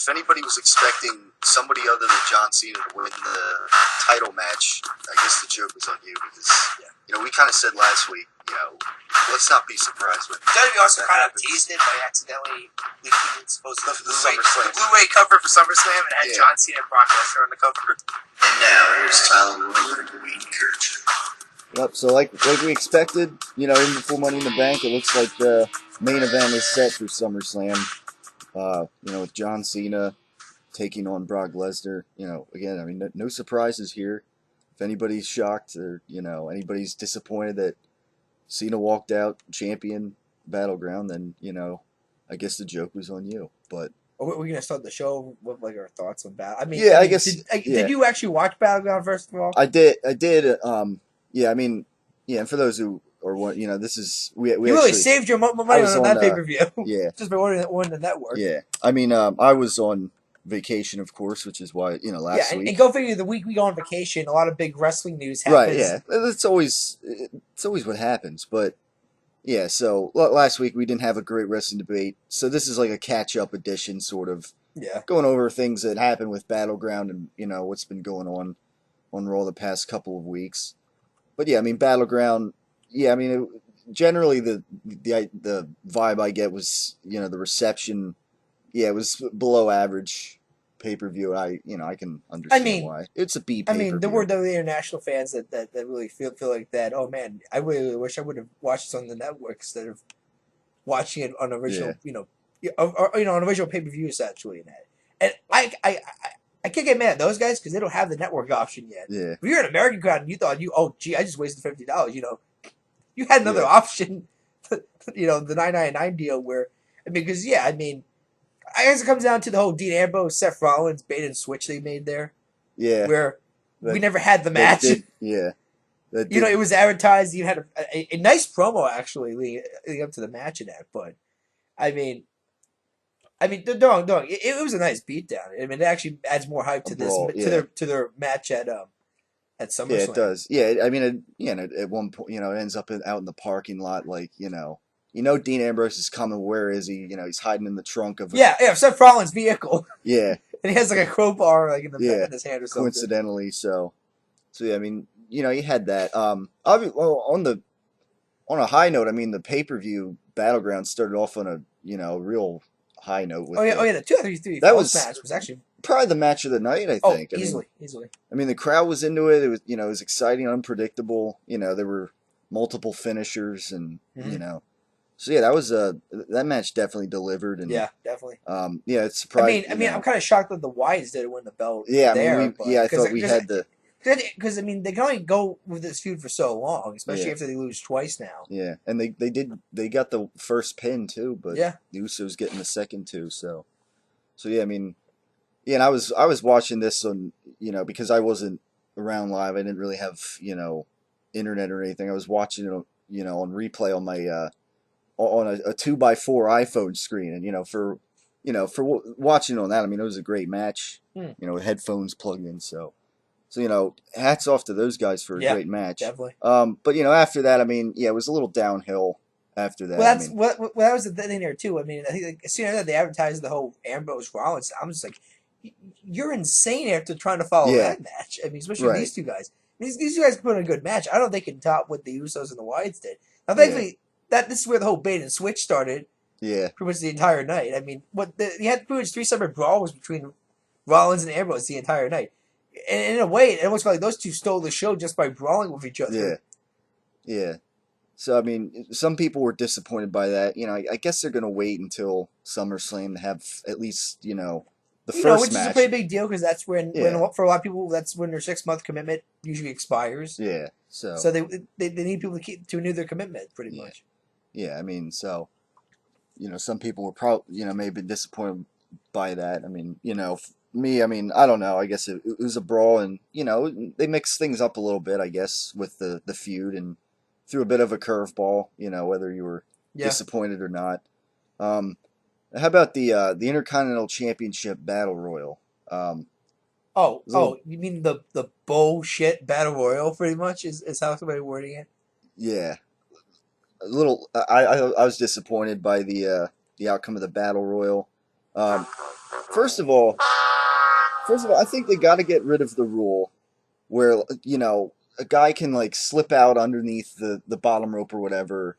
if anybody was expecting somebody other than John Cena to win the title match, I guess the joke was on you because we kind of said last week, let's not be surprised when WWE also kind of teased it by accidentally leaking supposed to the SummerSlam Blu-ray cover for SummerSlam and had John Cena and Brock Lesnar on the cover. And now here's Tyler Williams and Wayne Kirch. Yep, so like we expected, in before Money in the Bank, it looks like the main event is set for SummerSlam. With John Cena taking on Brock Lesnar. Again, I mean, no surprises here. If anybody's shocked or, anybody's disappointed that Cena walked out champion Battleground, then, I guess the joke was on you. But we're going to start the show with our thoughts on Battle. I guess. Did you actually watch Battleground first of all? I did. And for those who are, this is we you really saved your money on that pay-per-view. Yeah. Just by ordering the network. Yeah. I mean, I was on vacation, of course, which is why, last week. And go figure, the week we go on vacation, a lot of big wrestling news happens. Right, yeah. It's always what happens. But, yeah, so last week we didn't have a great wrestling debate. So this is like a catch-up edition, sort of. Yeah. Going over things that happened with Battleground and, what's been going on Raw the past couple of weeks. But, yeah, I mean, Battleground, generally the vibe I get was, the reception, it was below average pay-per-view. I can understand why. It's a B pay-per-view. There were the international fans that really feel like that. Oh man, I really wish I would have watched this on the network instead of watching it on original, on original pay-per-view essentially. And I can't get mad at those guys because they don't have the network option yet. Yeah. If you're an American crowd and you thought I just wasted $50, you had another option, the $9.99 deal where, because I guess it comes down to the whole Dean Ambrose, Seth Rollins bait and switch they made there. Yeah. Where we never had the match. It was advertised. You had a nice promo actually leading up to the match in that, but don't. It was a nice beatdown. It actually adds more hype to to their match at SummerSlam. Yeah, it does. Yeah, at one point, it ends up out in the parking lot, like Dean Ambrose is coming. Where is he? He's hiding in the trunk of Seth Rollins' vehicle. Yeah, and he has like a crowbar like in his hand or something. Coincidentally, so yeah, you had that. On a high note, the pay-per-view Battleground started off on a real high note. With the 2-3-3 match was actually probably the match of the night. I think easily. The crowd was into it. It was it was exciting, unpredictable. There were multiple finishers, and So yeah, that match definitely delivered, and definitely. It's surprising. I'm kind of shocked that the Wyatts didn't win the belt. Yeah, I thought we had the. Because they can only go with this feud for so long, especially after they lose twice now. Yeah, and they got the first pin too, but the Usos getting the second too. So yeah, and I was watching this on because I wasn't around live. I didn't really have internet or anything. I was watching it on replay on my on a 2x4 iPhone screen, and for watching on that, it was a great match. With headphones plugged in, so hats off to those guys for a great match. Definitely. But after that, it was a little downhill after that. Well, that was the thing there too. I think as soon as they advertised the whole Ambrose Rollins, I'm just like, you're insane after trying to follow that match. Especially with these two guys. These two guys put in a good match. I don't think they can top what the Usos and the Wyatts did. Now, thankfully, this is where the whole bait and switch started. Yeah. Pretty much the entire night. You had pretty much 3 separate brawls between Rollins and Ambrose the entire night. And in a way, it almost felt like those two stole the show just by brawling with each other. Yeah. So, some people were disappointed by that. I guess they're going to wait until SummerSlam to have at least, the first match. Which is a pretty big deal because that's when for a lot of people, that's when their 6-month commitment usually expires. Yeah. So they need people to renew their commitment pretty much. Yeah, so, some people were probably, may have been disappointed by that. Me, I don't know. I guess it was a brawl, and they mixed things up a little bit, I guess, with the feud, and threw a bit of a curveball. Whether you were disappointed or not. How about the Intercontinental Championship Battle Royal? You mean the bullshit Battle Royal? Pretty much is how somebody wording it. Yeah, a little. I was disappointed by the outcome of the Battle Royal. Um, first of all, I think they got to get rid of the rule where a guy can like slip out underneath the bottom rope or whatever.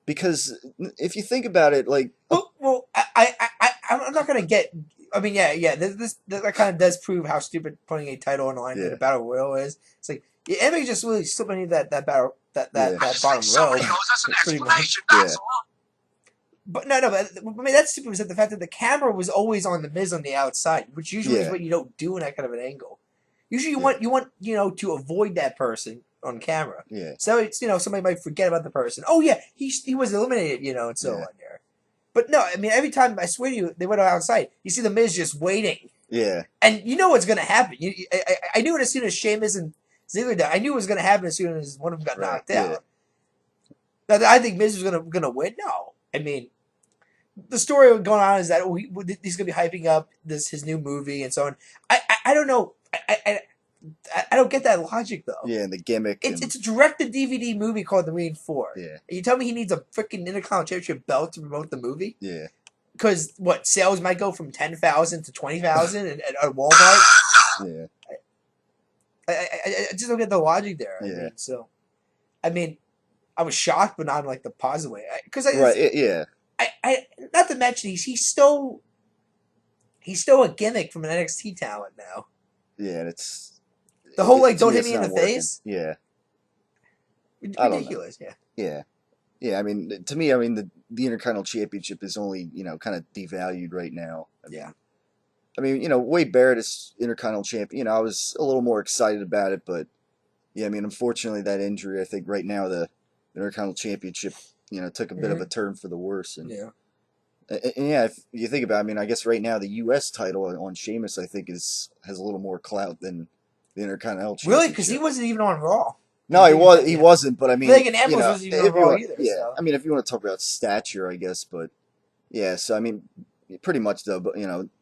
Because if you think about it, like, I'm not gonna get. I mean, yeah. That kind of does prove how stupid putting a title on the line in a battle royal is. It's like Emmy just really slipped underneath that battle that bottom row. Pretty much. Yeah. But no. But I mean, that's stupid. Was that the fact that the camera was always on the Miz on the outside, which usually is what you don't do in that kind of an angle. Usually, you want to avoid that person on camera. Yeah. So it's somebody might forget about the person. Oh yeah, he was eliminated. And so on there. But no, I mean every time I swear to you, they went outside. You see the Miz just waiting. Yeah. And you know what's gonna happen. I knew it as soon as Sheamus and Ziggler died. I knew it was gonna happen as soon as one of them got knocked out. Now, I think Miz was gonna win. No, I mean the story going on is that he's gonna be hyping up his new movie and so on. I don't know. I don't get that logic though. Yeah, and the gimmick. It's a direct-to-DVD movie called The Ring 4. Yeah. And you tell me he needs a freaking Intercontinental Championship belt to promote the movie? Yeah. Because sales might go from 10,000 to 20,000 at Walmart. Yeah. I just don't get the logic there. Yeah. I mean, I was shocked, but not in like the positive way. Yeah. Not to mention he's still a gimmick from an NXT talent now. Yeah, and it's. The whole don't hit me in the face. Yeah, ridiculous. Yeah. I mean, to me, the Intercontinental Championship is only kind of devalued right now. I mean, Wade Barrett is Intercontinental Champion. I was a little more excited about it, but yeah, I mean, unfortunately, that injury. I think right now the Intercontinental Championship, took a bit of a turn for the worse. And if you think about it, I mean, I guess right now the U.S. title on Sheamus, I think, has a little more clout than the Intercontinental Championship. Really? Because he wasn't even on Raw. No, he wasn't. But I mean, Megan Ambrose wasn't even on Raw either. Yeah, so. I mean, if you want to talk about stature, I guess. But yeah, so I mean, pretty much though. But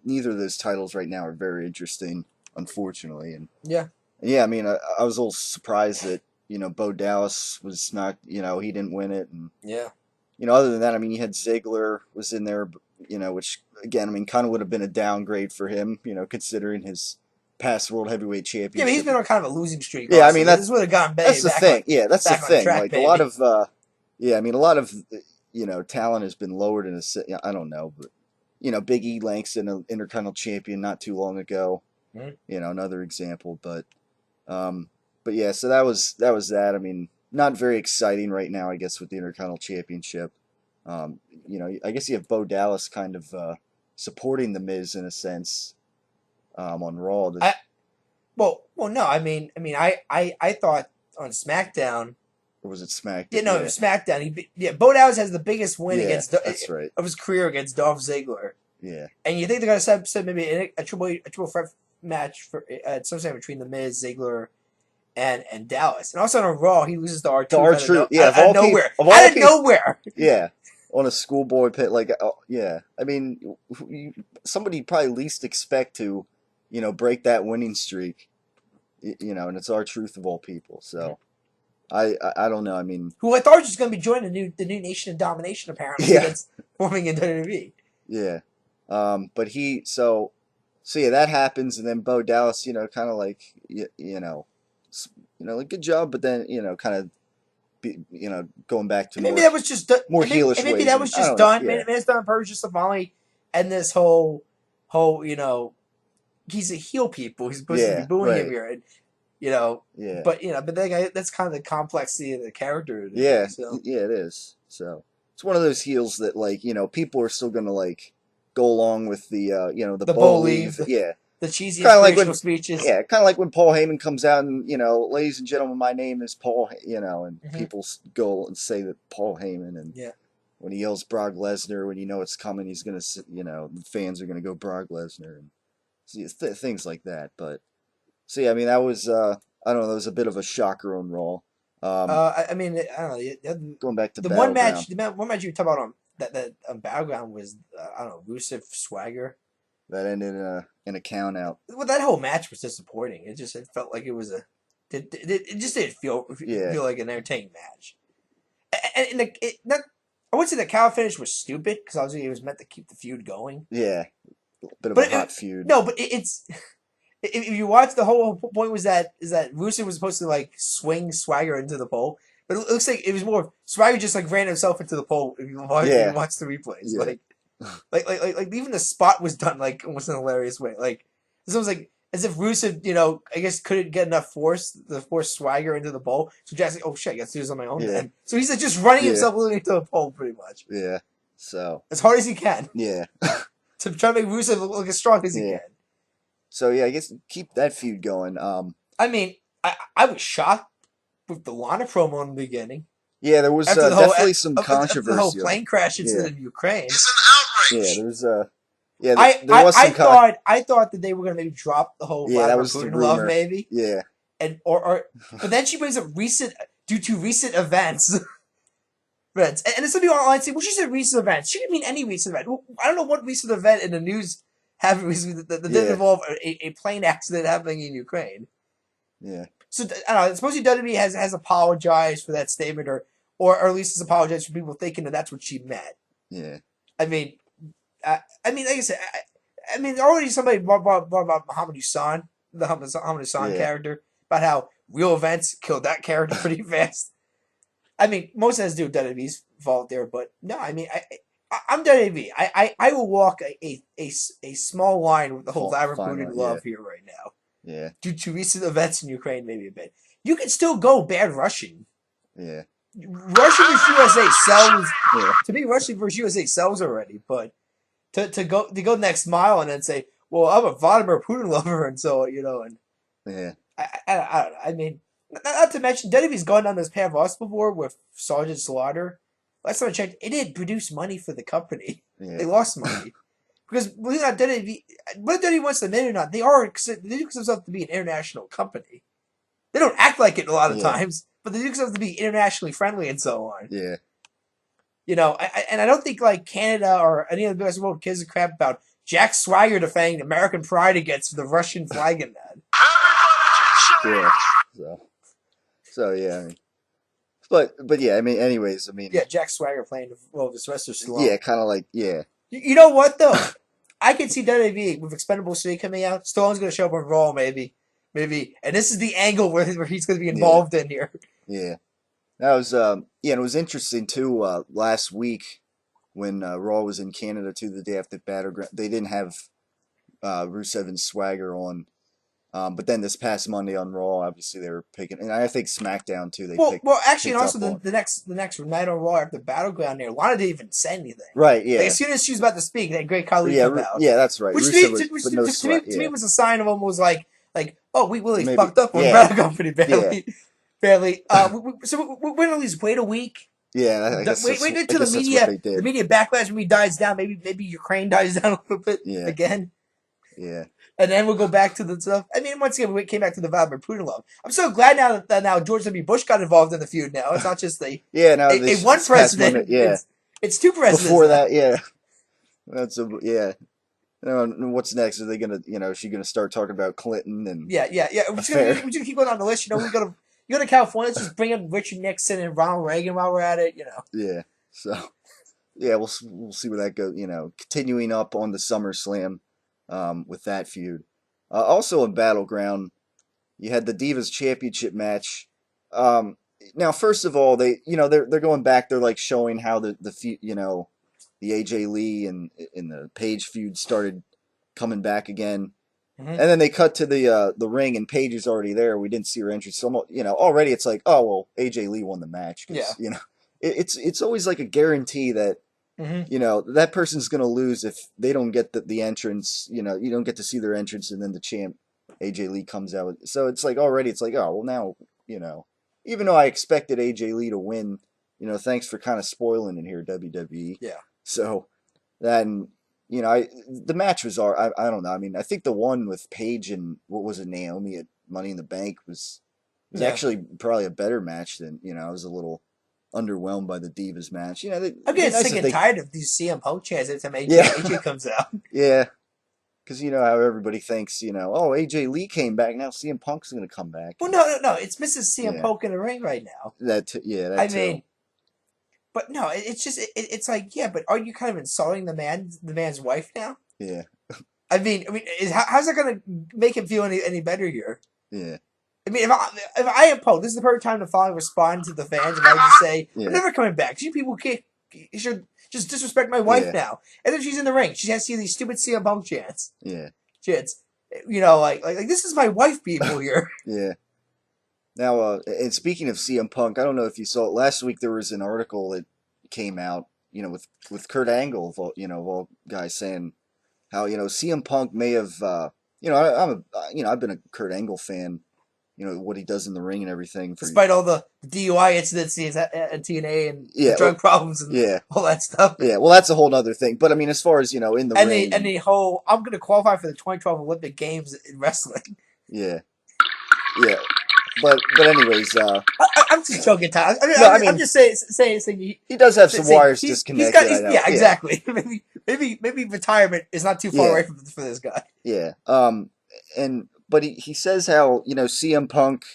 neither of those titles right now are very interesting, unfortunately. And yeah. I mean, I was a little surprised that Bo Dallas was not. He didn't win it. And other than that, I mean, you had Ziggler was in there. Which again, I mean, kind of would have been a downgrade for him. Considering his past World Heavyweight Championship. Yeah, but he's been on kind of a losing streak. Yeah, I mean this would have gotten better. That's the thing. That's the thing. Track, like baby. a lot of, a lot of, talent has been lowered in I don't know, but Big E Langston, an Intercontinental Champion, not too long ago. Mm-hmm. Another example, but yeah. So that was that. I mean, not very exciting right now, I guess, with the Intercontinental Championship. I guess you have Bo Dallas kind of supporting the Miz in a sense. On Raw. Well, no. I mean, I thought on SmackDown. Or was it SmackDown? Yeah, no, SmackDown. Bo Dallas has the biggest win that's right. of his career against Dolph Ziggler. Yeah. And you think they're gonna set maybe a triple threat match for at SummerSlam between the Miz, Ziggler, and Dallas, and also on Raw he loses to R-Truth. Out of nowhere. Out of nowhere. Yeah. On a schoolboy pit, yeah. I mean, somebody probably least expect to. Break that winning streak, and it's R-Truth of all people. So, I don't know. I mean, who I thought was just going to be joining the new Nation of Domination apparently. Yeah. That's forming in WWE. Yeah, but yeah, that happens, and then Bo Dallas, kind of like like good job, but then kind of. Going back to maybe that was just more heelish. Maybe that was just done. Maybe it's done on purpose just to finally end this whole he's a heel people. He's supposed to be booing him here, and But but then that's kind of the complexity of the character. Yeah, it is. So it's one of those heels that people are still gonna go along with the the Bo leave. The cheesy inspirational speeches. Yeah, kind of like when Paul Heyman comes out and, ladies and gentlemen, my name is Paul, and people go and say that Paul Heyman, and when he yells Brock Lesnar, when it's coming, he's going to, the fans are going to go Brock Lesnar, and things like that. But, so yeah, I mean, that was, I don't know, that was a bit of a shocker on Raw. I mean, I don't know. Going back to the one match you were talking about on that Battleground was, I don't know, Rusev Swagger. That ended in a count out. Well, that whole match was disappointing. It felt like it was it just didn't feel like an entertaining match. And I would say the cow finish was stupid because obviously it was meant to keep the feud going. Yeah, bit of a hot feud. No, but it's if you watch, the whole point is that Rusev was supposed to like swing Swagger into the pole, but it looks like it was more Swagger just like ran himself into the pole. If you watch the replays, like even the spot was done like almost in a hilarious way. Like this was like as if Rusev, I guess couldn't get enough force to force Swagger into the pole. So Jack's like, oh shit, I got to do this on my own then. So he's like just running himself into the pole pretty much. Yeah. So as hard as he can. Yeah. To try to make Rusev look as strong as he can. So I guess keep that feud going. I mean, I was shocked with the Lana promo in the beginning. Yeah, there was definitely some controversy. The whole plane crash incident in Ukraine. It's an outrage. Yeah, there was there was some I thought that they were gonna maybe drop the whole that was the rumor. Love maybe. Yeah. And but then she brings up due to recent events. And then some people online say, well, she said recent events. She didn't mean any recent event. Well, I don't know what recent event in the news happened recently that didn't involve a plane accident happening in Ukraine. Yeah. So I don't know. Supposedly WWE has apologized for that statement, or at least has apologized for people thinking that that's what she meant. Yeah. I mean, like I said, I mean, already somebody brought up Muhammad Hassan, the Muhammad Hassan character, about how real events killed that character pretty fast. I mean, most of that has to do with WWE's fault there, but no, I mean, I'm WWE. I will walk a small line with the whole Vladimir Putin love here right now. Yeah. Due to recent events in Ukraine, maybe a bit. You can still go bad Russian. Yeah. Russia versus USA sells. Yeah. To me, Russia versus USA sells already, but to go the next mile and then say, well, I'm a Vladimir Putin lover, and so and yeah. I don't know. I mean. Not to mention, WWE's gone down this path also before with Sergeant Slaughter. Last time I checked, it didn't produce money for the company. Yeah. They lost money. Because, believe it or not, WWE, whether WWE wants to admit it or not, they do themselves to be an international company. They don't act like it a lot of times, but they do themselves to be internationally friendly and so on. Yeah. And I don't think, like, Canada or any of the rest of the world gives a crap about Jack Swagger defending American pride against the Russian flag in that. Yeah. So yeah, I mean, but yeah, I mean, anyways, I mean, yeah, Jack Swagger playing this wrestler Stallone. Yeah, kind of like You know what though? I can see WWE with Expendables 3 coming out. Stallone's gonna show up on Raw, maybe, and this is the angle where he's gonna be involved in here. Yeah, that was and it was interesting too. Last week when Raw was in Canada too, the day after Battleground, they didn't have Rusev and Swagger on. But then this past Monday on Raw, obviously they were picking, and I think SmackDown too. Well, actually, and also the next night on Raw after Battleground, there, Lana didn't even say anything. Right? Yeah. Like, as soon as she was about to speak, that great colleague come out. Yeah, that's right. Which to me was a sign of almost like oh, we really fucked up on Battleground pretty badly. Barely. So we're gonna at least wait a week. Yeah, wait until the media backlash maybe dies down. Maybe Ukraine dies down a little bit again. Yeah. And then we'll go back to the stuff. I mean, once again, we came back to the Vladimir Putin love. I'm so glad that George W. Bush got involved in the feud now. It's not just a one president. It's two presidents. Before that, that's what's next? Are they gonna, is she gonna start talking about Clinton and We're just gonna keep going on the list. We go to California. Let's just bring in Richard Nixon and Ronald Reagan while we're at it. Yeah. So we'll see where that goes. Continuing up on the SummerSlam. With that feud. Also in Battleground, you had the Divas Championship match. Now, first of all, they're going back. They're like showing how the AJ Lee and the Paige feud started coming back again. Mm-hmm. And then they cut to the ring, and Paige is already there. We didn't see her entrance, so already it's like, oh well, AJ Lee won the match. It's always like a guarantee that. Mm-hmm. That person's going to lose if they don't get the entrance, you don't get to see their entrance, and then the champ, AJ Lee, comes out. So it's like, already, it's like, oh, well, now, even though I expected AJ Lee to win, thanks for kind of spoiling it here, WWE. Yeah. So then, the match was, I don't know. I mean, I think the one with Paige and, what was it, Naomi at Money in the Bank was actually probably a better match than, I was a little underwhelmed by the Divas match. I'm getting sick and tired of these CM Punk chants every time AJ comes out. Yeah. Because how everybody thinks, oh, AJ Lee came back, now CM Punk's going to come back. Well, no, it's Mrs. CM Punk in the ring right now. I mean, but no, it's just, it's like, but are you kind of insulting the man's wife now? Yeah. I mean, how's that going to make him feel any better here? Yeah. I mean, if I am Punk, this is the perfect time to finally respond to the fans. If I just say, I'm never coming back. You people can't, you should just disrespect my wife now. And then she's in the ring. She has to see these stupid CM Punk chants. Yeah. Chants. You know, like this is my wife, people here. Yeah. Now, and speaking of CM Punk, I don't know if you saw it last week. There was an article that came out, with Kurt Angle, of all guys saying how CM Punk may have, I've been a Kurt Angle fan. What he does in the ring and everything. Despite all the DUI incidents he has at TNA and the drug problems and all that stuff. Yeah, well, that's a whole other thing. But I mean, as far as in the ring, and the whole I'm going to qualify for the 2012 Olympic Games in wrestling. Yeah. But anyways, I'm just joking, Tom. I'm just saying he does have some wires disconnected. Exactly. Maybe retirement is not too far away for this guy. Yeah. But he says how CM Punk,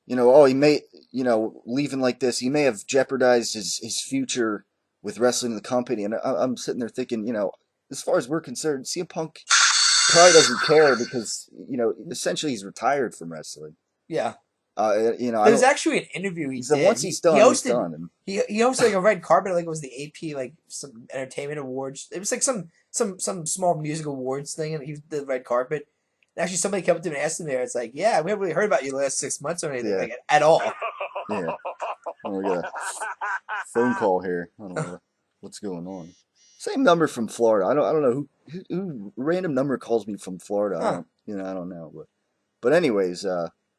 he may leaving like this, he may have jeopardized his future with wrestling the company, and I'm sitting there thinking, as far as we're concerned, CM Punk probably doesn't care because essentially he's retired from wrestling. Yeah. There's actually an interview he did. Once he's done, he's done. He hosted like a red carpet, like it was the AP, like some entertainment awards. It was like some small music awards thing, and he did the red carpet. And actually, somebody came up to me and asked him there. It's like, yeah, we haven't really heard about you the last 6 months or anything like at all. Yeah. Oh, we got a phone call here. I don't know what's going on. Same number from Florida. I don't know who random number calls me from Florida. Huh. I don't know, but anyways.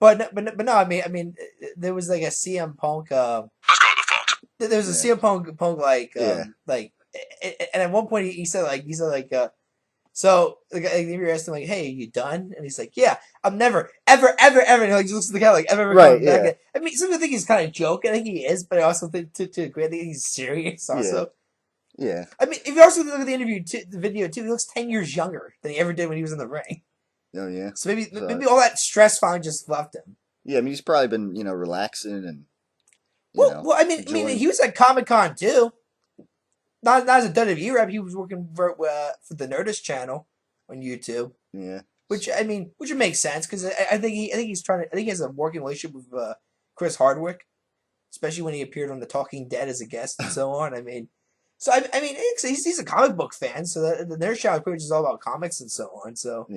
But no, I mean, there was like a CM Punk. Let's go to the phone. There was a CM Punk like, and at one point he said so the interviewer asked him like, "Hey, are you done?" And he's like, "Yeah, I'm never, ever, ever, ever." And he looks at the guy like, "Ever coming back?" I mean, some people think he's kind of joking. I think he is, but I also think to a degree, I think he's serious. Also, yeah. I mean, if you also look at the interview, the video too, he looks 10 years younger than he ever did when he was in the ring. Oh yeah. So maybe all that stress finally just left him. Yeah, I mean he's probably been relaxing and. Well, I mean, he was at Comic-Con too. Not as a WWE rep, he was working for the Nerdist channel on YouTube. Yeah. Which would make sense because I think he has a working relationship with Chris Hardwick, especially when he appeared on The Talking Dead as a guest and so on. I mean, he's a comic book fan, so the Nerdist channel pretty much is all about comics and so on. So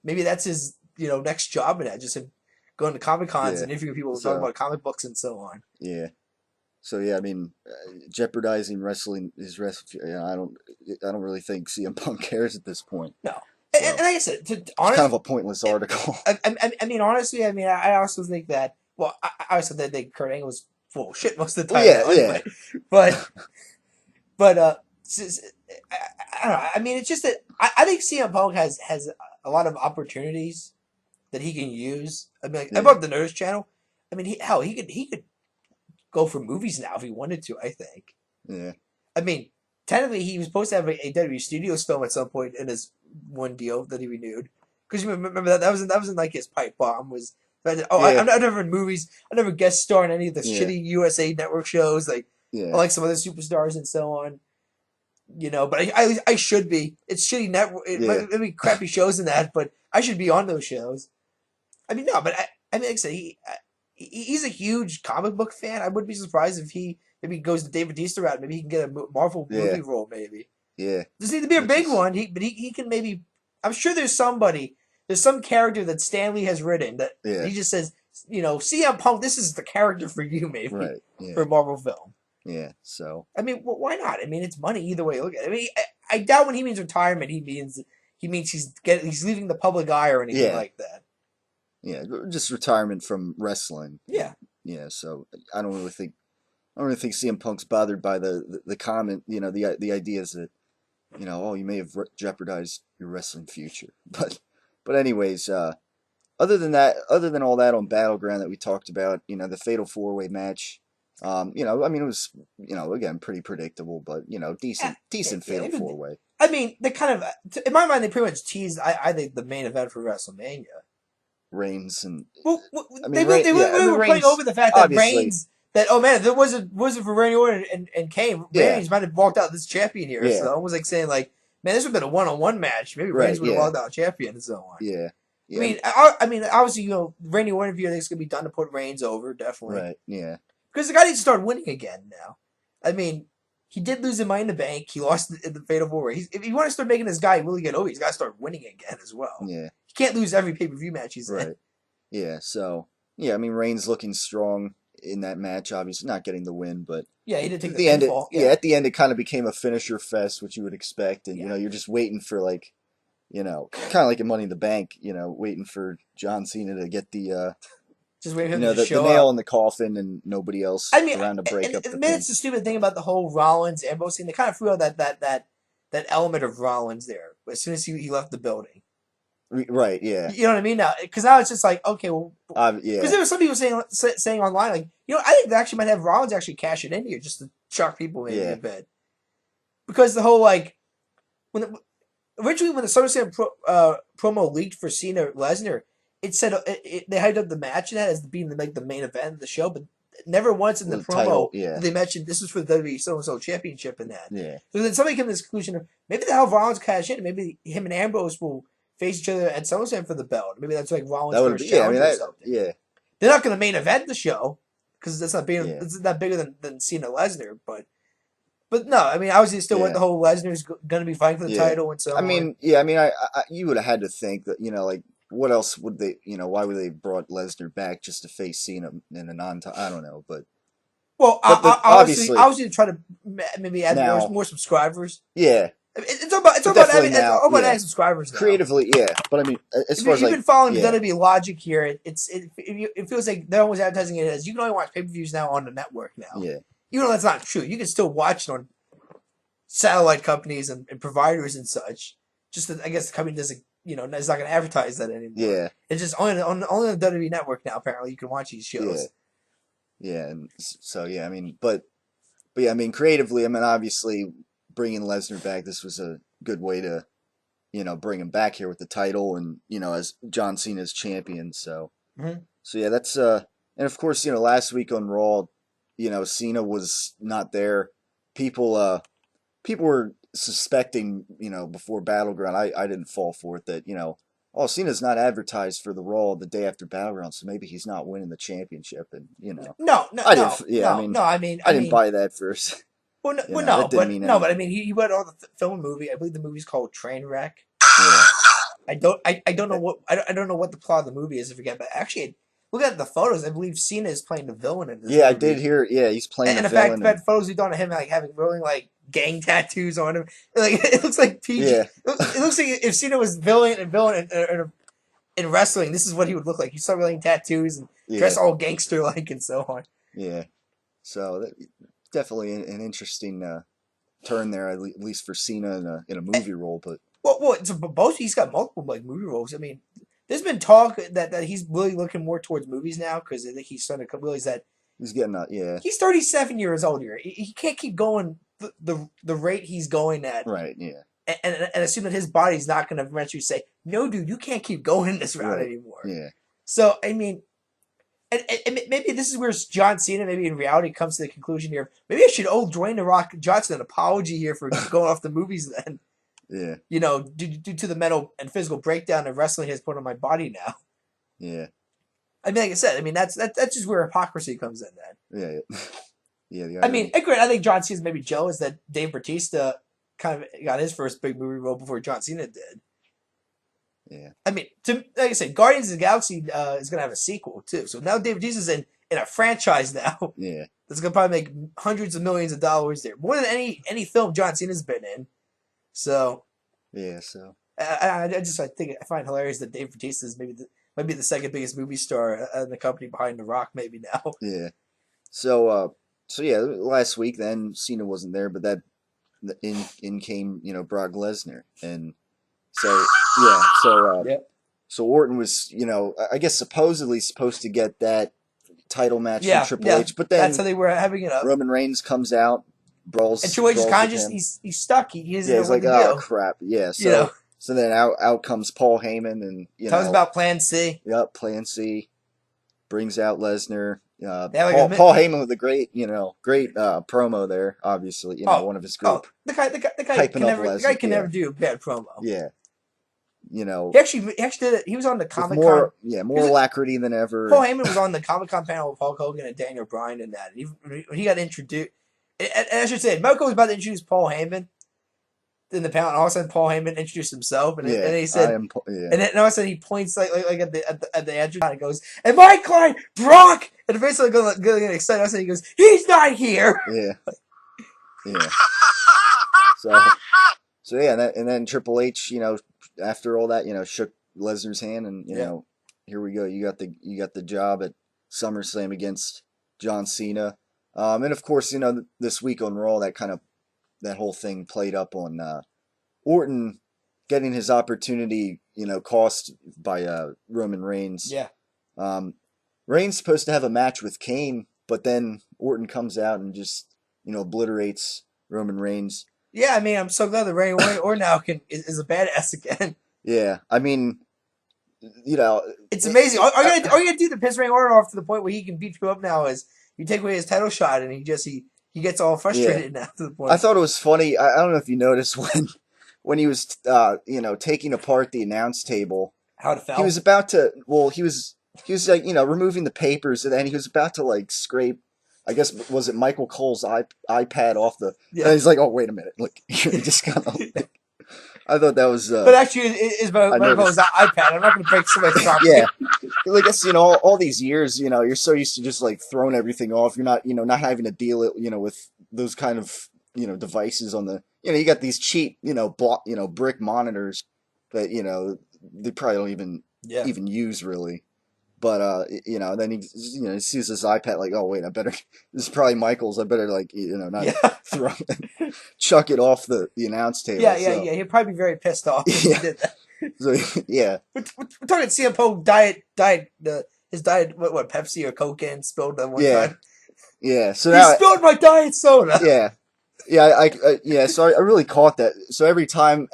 maybe that's his next job in that, just him going to Comic Cons and interviewing people talking about comic books and so on. Yeah. So I mean, jeopardizing wrestling is I don't really think CM Punk cares at this point. No, so, and like I said, it's kind of a pointless article. I mean, honestly, I also think that. Well, I also think Kurt Angle was full of shit most of the time. Anyway. But I don't know. I mean, it's just that I think CM Punk has a lot of opportunities that he can use. I mean, about the Nerdist channel. I mean, he could go for movies now if he wanted to, I think. Yeah. I mean, technically he was supposed to have a WWE Studios film at some point in his one deal that he renewed. Because you remember that was in like his pipe bomb was I'm never in movies. I never guest star in any of the shitty USA Network shows like some other superstars and so on. But I should be. It's shitty network. It might be crappy shows in that, but I should be on those shows. I mean, no, but I mean, like I said, he's a huge comic book fan. I wouldn't be surprised if he maybe goes to David Batista route. Maybe he can get a Marvel movie role. Maybe. Yeah. Doesn't need to be a big one. He can maybe. I'm sure there's some character that Stan Lee has written that he just says, CM Punk, this is the character for you, maybe for a Marvel film. Yeah. So. I mean, why not? I mean, it's money either way. Look at it. I mean, I doubt when he means retirement, he means he's leaving the public eye or anything like that. Yeah, just retirement from wrestling. Yeah. Yeah, so I don't really think CM Punk's bothered by the comment, the ideas that, you may have jeopardized your wrestling future. But anyways, other than all that on Battleground that we talked about, the Fatal 4-Way match, I mean, it was, again, pretty predictable, but, decent Fatal 4-Way. I mean, they kind of, in my mind, they pretty much teased, I think, the main event for WrestleMania. Reigns and they were playing over the fact that Reigns if it wasn't for Randy Orton and Kane, Reigns might have walked out this champion here. So I was like saying like Man, this would have been a one-on-one match. Maybe Reigns would have walked out champion and so on. Yeah. Yeah. I mean, obviously, Randy Orton, I think it's gonna be done to put Reigns over, definitely. Right. Yeah. Because the guy needs to start winning again now. I mean, he did lose the Money in the Bank. He lost in the Fatal 4-Way. If you want to start making this guy really get over, he's got to start winning again as well. Yeah. He can't lose every pay-per-view match he's in. Yeah. So I mean, Reigns looking strong in that match. Obviously, not getting the win, but yeah, he did take the end. At the end, it kind of became a finisher fest, which you would expect, and you're just waiting for like, kind of like in Money in the Bank, waiting for John Cena to get the. Just waiting for him to show the nail up. in the coffin and nobody else around to break up the pin. It's the stupid thing about the whole Rollins Ambrose thing. They kind of threw out that element of Rollins there as soon as he left the building. Right. Yeah. You know what I mean? Now, because now it's just like, okay, well, because there was some people saying online, like, I think they actually might have Rollins actually cash it in here just to shock people maybe a bit. Because the whole originally when the Summerslam promo leaked for Cena Lesnar, it said they hyped up the match and that as being the main event of the show, but never once in the promo did they mentioned this was for the WWE So-and-So Championship and that. Yeah. So then somebody came to this conclusion of maybe they'll have Rollins cash in, maybe him and Ambrose will face each other at SummerSlam for the belt. Maybe that's like Rollins' first challenge or something. Yeah. They're not going to main event the show because it's not bigger than Cena Lesnar, but no, I mean, obviously, still want the whole Lesnar's going to be fighting for the title and so on. I mean, I you would have had to think that like what else would they why would they brought Lesnar back just to face Cena in a non-time? I don't know, but obviously try to maybe add more subscribers. Yeah. It's all about adding subscribers now. Creatively, yeah. But I mean, as far as you've been following the WWE logic here, it feels like they're always advertising it as you can only watch pay-per-views now on the network now. Yeah. Even though that's not true. You can still watch it on satellite companies and providers and such. Just that I guess the company doesn't, it's not going to advertise that anymore. Yeah. It's just only on the WWE network now. Apparently, you can watch these shows. Yeah. And so I mean, but I mean, creatively, I mean, obviously, bringing Lesnar back, this was a good way to, bring him back here with the title and as John Cena's champion. So, so yeah, that's and of course, last week on Raw, Cena was not there. People were suspecting, before Battleground, I didn't fall for it that, Cena's not advertised for the Raw the day after Battleground, so maybe he's not winning the championship, and I didn't buy that first. But I mean, he went on the film movie. I believe the movie's called Trainwreck. Yeah. I don't know what the plot of the movie is. I forget, but actually, look at the photos. I believe Cena is playing the villain in this. Yeah, movie. I did hear. Yeah, he's playing. And the villain. fact, photos we've done of him having rolling gang tattoos on him. Like it looks like PG. Yeah. It looks like if Cena was villain in wrestling, this is what he would look like. He started rolling tattoos and dress all gangster like and so on. Yeah. So definitely an interesting turn there, at least for Cena in a movie role. But it's both. He's got multiple movie roles. I mean, there's been talk that he's really looking more towards movies now because I think he's starting to realize that he's getting He's 37 years old here. He can't keep going the rate he's going at. Right. Yeah. And assume that his body's not going to eventually say, "No, dude, you can't keep going this route anymore." Yeah. So I mean. And maybe this is where John Cena, maybe in reality, comes to the conclusion here. Maybe I should owe Dwayne "The Rock" Johnson an apology here for going off the movies then. Yeah. Due to the mental and physical breakdown that wrestling has put on my body now. Yeah. I mean, like I said, that's just where hypocrisy comes in then. Yeah. I mean, I think John Cena's maybe jealous that Dave Bautista kind of got his first big movie role before John Cena did. Yeah. I mean, like I said, Guardians of the Galaxy is going to have a sequel, too. So now Dave Bautista's in a franchise now. Yeah. That's going to probably make hundreds of millions of dollars there. More than any film John Cena's been in. So. Yeah, so. I find it hilarious that Dave Bautista is might be the second biggest movie star in the company behind The Rock maybe now. Yeah. So last week then Cena wasn't there, but in came, Brock Lesnar. And so, so Orton was, I guess supposedly supposed to get that title match from Triple H, but then that's how they were having it up. Roman Reigns comes out, brawls, and Triple H is kind of just he's stuck. He doesn't know what to oh do. Crap, yeah. So then out comes Paul Heyman and tells about Plan C. Yep, Plan C. Brings out Lesnar, Paul Heyman with a great promo there. Obviously, one of his group. The guy can never do a bad promo. Yeah. He actually did it. He was on the Comic Con. More alacrity than ever. Paul Heyman was on the Comic Con panel with Hulk Hogan and Daniel Bryan and that. He got introduced. And I should say, Michael was about to introduce Paul Heyman in the panel, and all of a sudden Paul Heyman introduced himself, and he said, and then all of a sudden he points like at the edge and goes, "And my client Brock," and basically getting excited. All of a sudden he goes, "He's not here." Yeah. So and then Triple H, after all that, shook Lesnar's hand, and here we go. You got the job at SummerSlam against John Cena, and of course, this week on Raw, that whole thing played up on Orton getting his opportunity, cost by Roman Reigns. Yeah. Reigns supposed to have a match with Kane, but then Orton comes out and just obliterates Roman Reigns. Yeah, I mean, I'm so glad that Randy Orton now is a badass again. Yeah, I mean, it's amazing. All you gotta do to piss Randy Orton off to the point where he can beat people up now is you take away his title shot and he gets all frustrated now to the point. I thought it was funny. I don't know if you noticed when he was taking apart the announce table. How it felt. He was about to. Well, he was like removing the papers, and then he was about to scrape. I guess was it Michael Cole's iPad off the? Yeah. And he's like, "Oh, wait a minute! Look, you just got." I thought that was. But actually, it's Michael Cole's iPad. I'm not going to break somebody's property. Yeah, I guess all these years, you're so used to just throwing everything off. You're not, not having to deal it, with those kind of devices on the. You got these cheap, brick monitors that they probably don't even use really. But then he sees this iPad like, oh wait, I better. This is probably Michael's. I better not throw it, chuck it off the announce table. Yeah. He'd probably be very pissed off if he did that. So yeah, we're talking CM Punk diet his diet what Pepsi or Coke and spilled that one time. Yeah. So he spilled my diet soda. Yeah. So I really caught that. So every time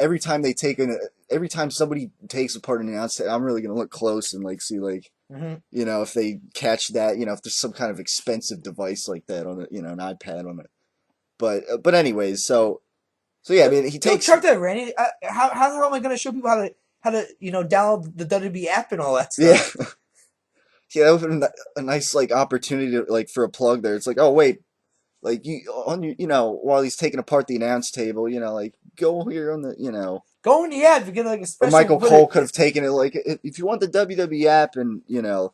somebody takes apart an announce table, I'm really gonna look close and see if they catch that, if there's some kind of expensive device like that on it, an iPad on it. But anyways, so yeah, I mean, he takes. Chuck that, Randy. How the hell am I going to show people how to download the WWE app and all that stuff? Yeah. Yeah, that would have been a nice opportunity to for a plug there. It's oh wait, while he's taking apart the announce table, go here on the go in the app to get a special. Or Michael Cole could have taken it if you want the WWE app, and that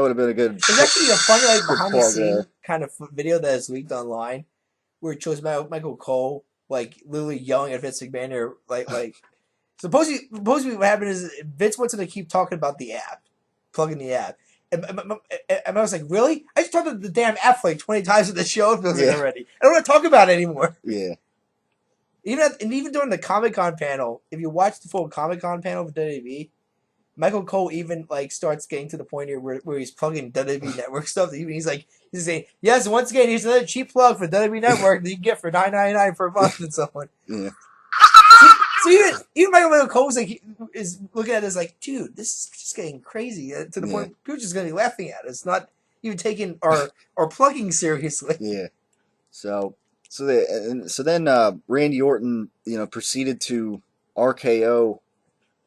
would have been a good. There's actually a funny behind the scene kind of video that is leaked online where it shows Michael Cole literally yelling at Vince McMahon or supposedly what happened is Vince wants him to keep talking about the app, plugging the app. And I was like, really? I just talked about the damn app 20 times in the show already. I don't want to talk about it anymore. Yeah. Even during the Comic-Con panel, if you watch the full Comic-Con panel with WWE, Michael Cole even starts getting to the point here where he's plugging WWE Network stuff. He's saying, yes, once again, here's another cheap plug for WWE Network that you can get for $9.99 per month and so on. Yeah. So even Michael Cole is looking at this dude, this is just getting crazy to the point people are just going to be laughing at us, not even taking our plugging seriously. Yeah. So then Randy Orton, proceeded to RKO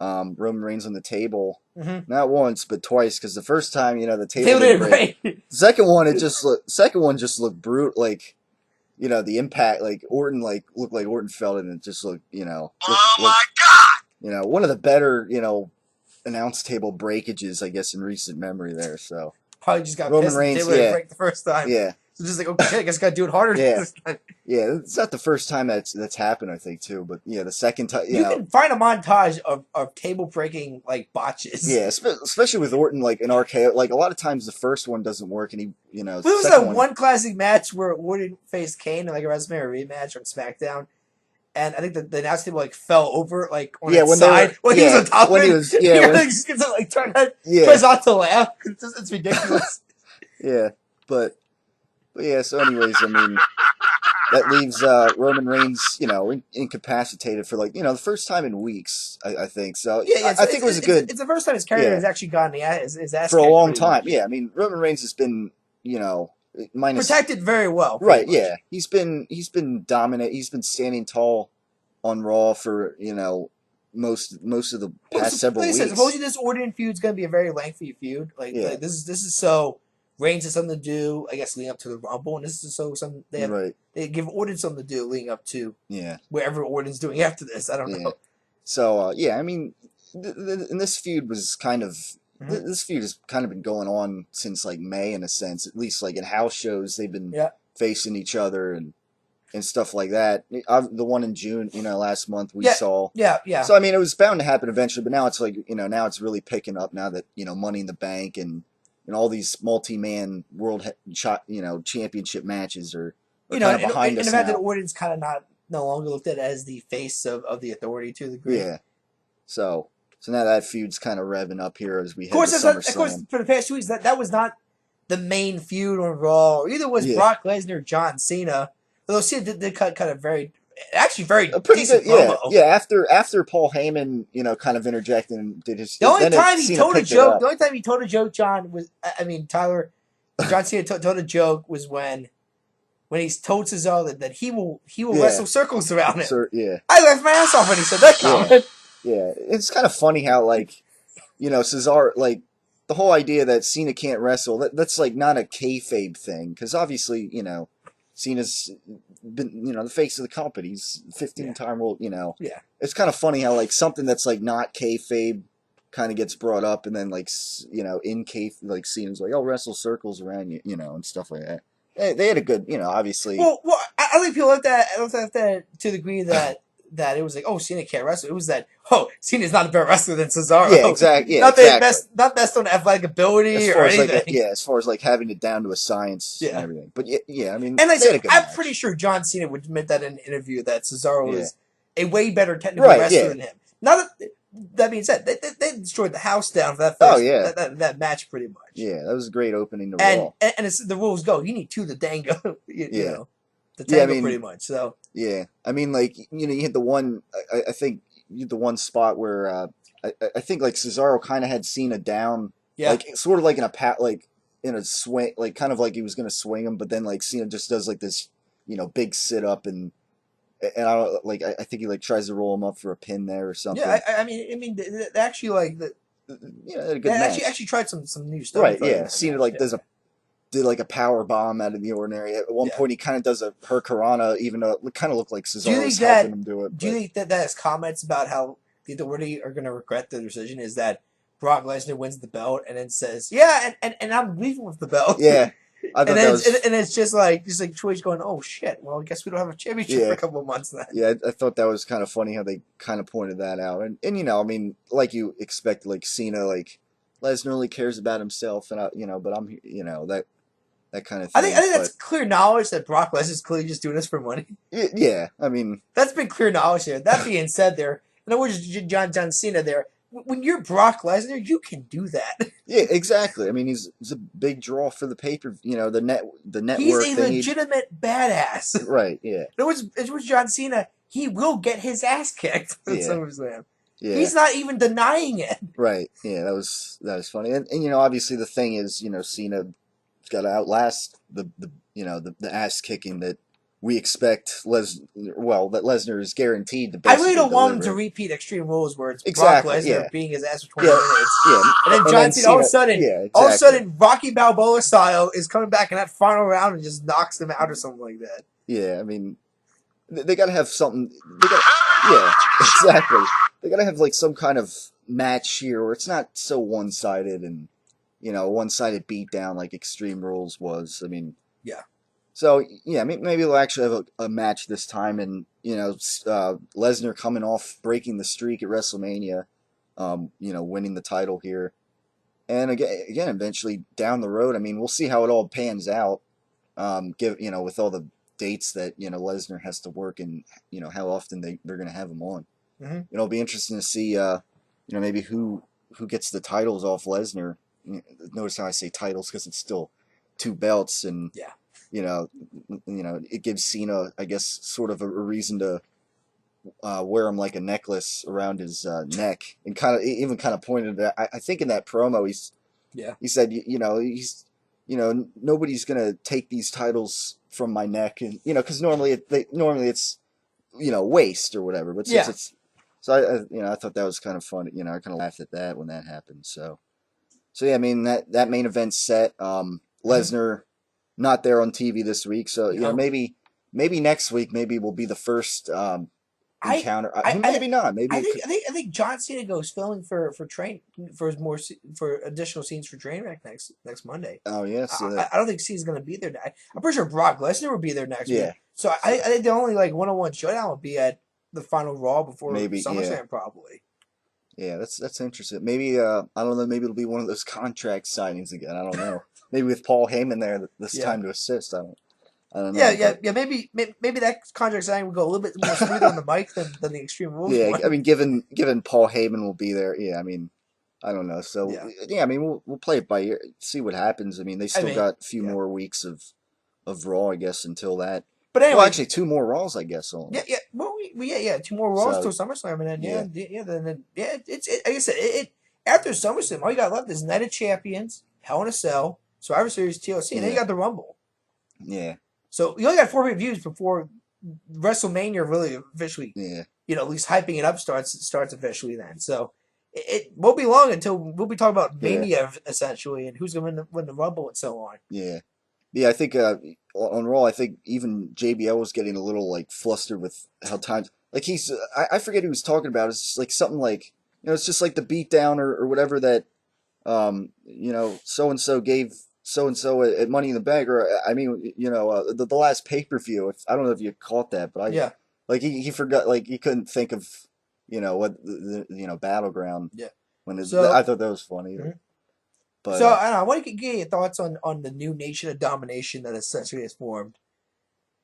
Roman Reigns on the table, not once but twice, because the first time, the table didn't break. The second one just looked brutal, the impact, Orton, looked like Orton felt it, and it just looked, oh my God! One of the better, announce table breakages, I guess, in recent memory there. So probably just got Roman pissed Reigns, and did break the first time. Yeah. So just okay, I guess I got to do it harder this time. Yeah, it's not the first time that's happened, I think, too. But the second time, you can find a montage of table breaking botches. Yeah, especially with Orton, an RKO. A lot of times the first one doesn't work, and he, But it was that one classic match where Orton faced Kane in a WrestleMania rematch on SmackDown, and I think the announce table fell over on its side when he was on top of it. Tries not to laugh. It's ridiculous. Yeah, but yeah. So, anyways, I mean, that leaves Roman Reigns, incapacitated for the first time in weeks. I think so. Yeah, I think it was a good. It's the first time his career has actually gotten his ass for a long time. Yeah, I mean, Roman Reigns has been minus protected very well. Right? Yeah, he's been dominant. He's been standing tall on Raw for most of the past several weeks. Supposedly this Orton feud's going to be a very lengthy feud. Like this is so Reigns has something to do, I guess, leading up to the Rumble, and this is so they give Orton something to do leading up to wherever Orton's doing after this. I don't know. So I mean, and this feud was kind of. This feud has kind of been going on since like May in a sense, at least like in house shows they've been facing each other and stuff like that. The one in June, last month we saw. Yeah. So I mean, it was bound to happen eventually, but now it's like now it's really picking up now that Money in the Bank and all these multi-man world championship matches are kind of behind us now. And the fact that Orton's kind of no longer looked at as the face of the Authority to a degree. Yeah. So now that feud's kind of revving up here as we head to Summerslam. Of course, for the past 2 weeks, that was not the main feud on Raw. Either was Brock Lesnar or John Cena. Although Cena did cut a very pretty good promo. Yeah. After Paul Heyman, kind of interjected and did his. The only time he told a joke, John Cena told a joke was when he told Cesaro that he will wrestle circles around him. I laughed my ass off when he said that comment. Yeah, it's kind of funny how Cesaro, like the whole idea that Cena can't wrestle, that's like not a kayfabe thing, because obviously Cena's been the face of the company. He's 15-time world. It's kind of funny how like something that's like not kayfabe kind of gets brought up, and then in kayfabe, like Cena's like, I'll wrestle circles around you, and stuff like that. They had a good, obviously. Well, I think people looked at that to the degree that it was like, oh, Cena can't wrestle. It was that, oh, Cena's not a better wrestler than Cesaro. Yeah, exactly. Yeah, not best on athletic ability or anything. As far as like having it down to a science and everything. But I mean, and I'm pretty sure John Cena would admit that in an interview that Cesaro is a way better technical wrestler than him. That being said, they destroyed the house down for that that match pretty much. Yeah, that was a great opening to Raw. And the rules go, you need two to tango. You know. The tango pretty much. So I mean, like you had the one. I think you had the one spot where I think like Cesaro kind of had Cena down, like sort of like in a swing, like kind of like he was gonna swing him, but then like Cena just does like this, big sit up and I don't like. I think he like tries to roll him up for a pin there or something. Yeah, I mean, they actually like the. Had a good match. Actually tried some new stuff. Right. Yeah. Cena like did like a power bomb out of the ordinary. At one point, he kind of does a Hurricanrana, even though it kind of looked like Cesaro was helping him do it. Do you think that his comments about how the Authority are going to regret the decision is that Brock Lesnar wins the belt and then says, "Yeah, and I'm leaving with the belt." Yeah. And it's just like Troy's going, "Oh shit! Well, I guess we don't have a championship for a couple of months then." Yeah, I thought that was kind of funny how they kind of pointed that out, and I mean, like you expect, like Cena, like Lesnar only cares about himself, and but I'm that kind of thing. I think that's clear knowledge that Brock Lesnar's clearly just doing this for money. Yeah, I mean that's been clear knowledge there. That being said, there, in other words, John Cena there. When you're Brock Lesnar, you can do that. Yeah, exactly. I mean, he's a big draw for the paper. The network. He's a legitimate badass. Right. Yeah. It was John Cena. He will get his ass kicked at SummerSlam. Yeah. He's not even denying it. Right. Yeah. That was funny. And obviously the thing is, Cena's got to outlast the ass kicking that we expect that Lesnar is guaranteed to. I really don't want him to repeat Extreme Rules where it's Brock Lesnar beating his ass for 20 minutes. Yeah. And then John Cena all of a sudden, Rocky Balboa style is coming back in that final round and just knocks him out or something like that. Yeah, I mean, they got to have something. Exactly. They got to have like some kind of match here where it's not so one-sided and one-sided beatdown like Extreme Rules was. I mean, yeah. So, maybe we'll actually have a match this time, and, Lesnar coming off breaking the streak at WrestleMania, winning the title here. And again, eventually down the road, I mean, we'll see how it all pans out, with all the dates that, Lesnar has to work and, how often they're going to have him on. Mm-hmm. It'll be interesting to see, maybe who gets the titles off Lesnar. Notice how I say titles because it's still 2 belts and... Yeah. It gives Cena, I guess, sort of a reason to wear him like a necklace around his neck, and even pointed at. I think in that promo, he said, nobody's gonna take these titles from my neck, and because normally it's waste or whatever. But since it's I thought that was kind of fun. I kind of laughed at that when that happened. So yeah, I mean that main event set. Lesnar not there on TV this week, so maybe next week will be the first encounter. Maybe not. Maybe I think John Cena goes filming for additional scenes for Trainwreck next Monday. Oh yes. I don't think Cena's going to be there. I'm pretty sure Brock Lesnar will be there next week. So I think the only one-on-one showdown will be at the final Raw before SummerSlam probably. Yeah, that's interesting. Maybe I don't know. Maybe it'll be one of those contract signings again. I don't know. Maybe with Paul Heyman there this time to assist. I don't know. Yeah. Maybe that contract signing will go a little bit more smooth on the mic than the Extreme Rules. Yeah, one. I mean, given Paul Heyman will be there. Yeah, I mean, I don't know. So I mean, we'll play it by ear, see what happens. I mean, they still got a few more weeks of Raw, I guess, until that. But anyway, actually, 2 more Raws, I guess. Only. Yeah. Well, 2 more Raws till SummerSlam, and then then it's like I said, after SummerSlam, all you got left is Night of Champions, Hell in a Cell, Survivor Series, TLC, and then you got the Rumble. Yeah. So you only got 4 reviews before WrestleMania really officially. At least hyping it up starts officially then. So it won't be long until we'll be talking about Mania essentially, and who's going to win the Rumble and so on. Yeah. Yeah, I think on Raw, I think even JBL was getting a little flustered with how times he's I forget who he was talking about. It's just something it's just like the beatdown or whatever that so and so gave so and so at Money in the Bank, or I mean the last pay-per-view. I don't know if you caught that, but he forgot he couldn't think of what the Battleground. Yeah. I thought that was funny. Mm-hmm. But, so I don't know. I want to get your thoughts on the new Nation of Domination that essentially has formed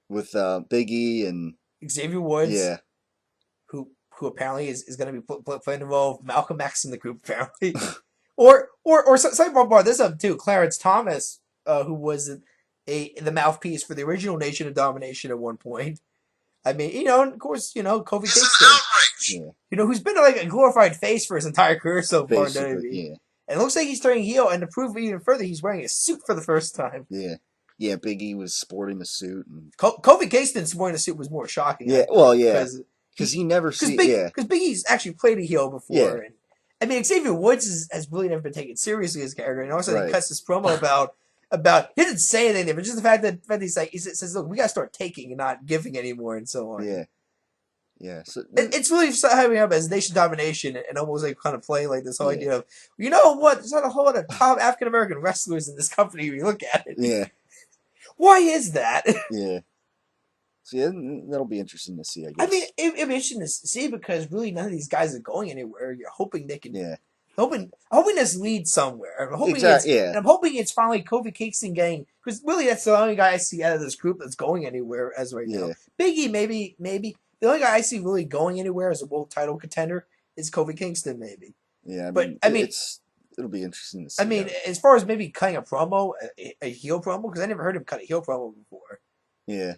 with Big E and Xavier Woods, who apparently is going to be playing the role of Malcolm X in the group apparently, or some brought this up too. Clarence Thomas, who was the mouthpiece for the original Nation of Domination at one point. I mean, of course, Kofi Kingston, who's been a glorified face for his entire career so far in WWE. Yeah. And it looks like he's turning heel, and to prove it even further, he's wearing a suit for the first time. Yeah. Yeah, Big E was sporting a suit. And Kofi Kingston wearing a suit was more shocking. Yeah, because he never seen because Big E's actually played a heel before. Yeah. And, I mean, Xavier Woods has really never been taken seriously as a character. And also he cuts this promo about he didn't say anything, but just the fact that he says, look, we got to start taking and not giving anymore and so on. Yeah. Yeah, so it's really hyping up as Nation Domination and almost kind of play this whole idea of, you know what, there's not a whole lot of top African American wrestlers in this company if you look at it. Yeah. Why is that? Yeah. So that'll be interesting to see, I guess. I mean, it'll be interesting to see because really none of these guys are going anywhere. You're hoping they can. Yeah. Hoping this leads somewhere. I'm hoping and I'm hoping it's finally Kofi Kingston getting, because really that's the only guy I see out of this group that's going anywhere as right now. Big E maybe. The only guy I see really going anywhere as a world title contender is Kofi Kingston, maybe. Yeah, I mean, it'll be interesting to see. I mean, as far as maybe cutting a promo, a heel promo, because I never heard him cut a heel promo before. Yeah.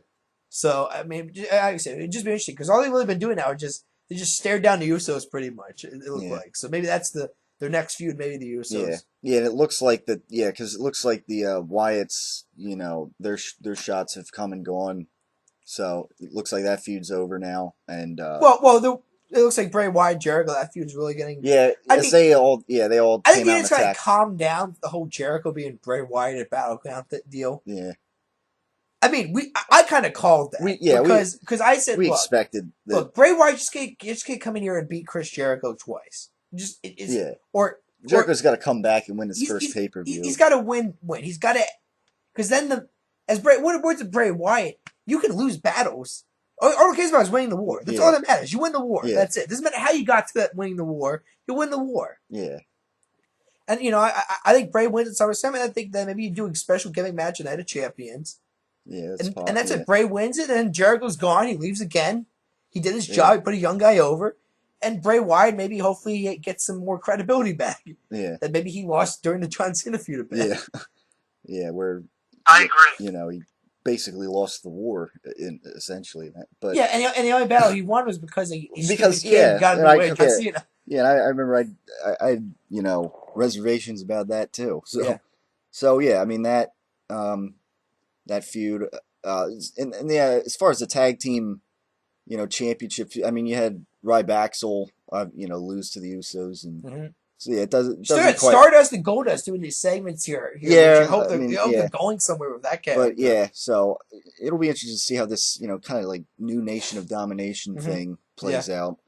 So I mean, like I said, it'd just be interesting because all they've really been doing now is they just stare down the Usos pretty much. It looked like so maybe that's their next feud, maybe the Usos. Yeah, and it looks like that. Yeah, because it looks like the Wyatts, their shots have come and gone. So it looks like that feud's over now, and it looks like Bray Wyatt, Jericho. That feud's really getting they all. I think it's kind of calmed down the whole Jericho being Bray Wyatt at Battleground deal. Yeah, I mean, I kind of called that because I said we expected. Look, Bray Wyatt just can't come in here and beat Chris Jericho twice. Jericho's got to come back and win his first pay-per-view. He's got to win. He's got to, because then words of Bray Wyatt. You can lose battles. All it cares about is winning the war. That's all that matters. You win the war. Yeah. That's it. Doesn't matter how you got to that winning the war. You win the war. Yeah. And, I think Bray wins at SummerSlam, and I think that maybe you do a special gimmick match at Night of Champions. Yeah, that's possible. And that's it. Bray wins it, and then Jericho's gone. He leaves again. He did his job. He put a young guy over. And Bray Wyatt maybe hopefully gets some more credibility back. Yeah. That maybe he lost during the John Cena feud a bit. Yeah. Yeah, where... I agree. He basically lost the war essentially. But and the only battle he won was because he got in the way of John Cena. Yeah, and I remember I had reservations about that too. So I mean that that feud. And yeah, as far as the tag team, championship, I mean, you had Ryback, lose to the Usos, and so yeah, it doesn't quite. Stardust and Goldust doing these segments here. Yeah, you hope they're going somewhere with that character. But yeah, so it'll be interesting to see how this, kind of like new Nation of Domination thing plays out.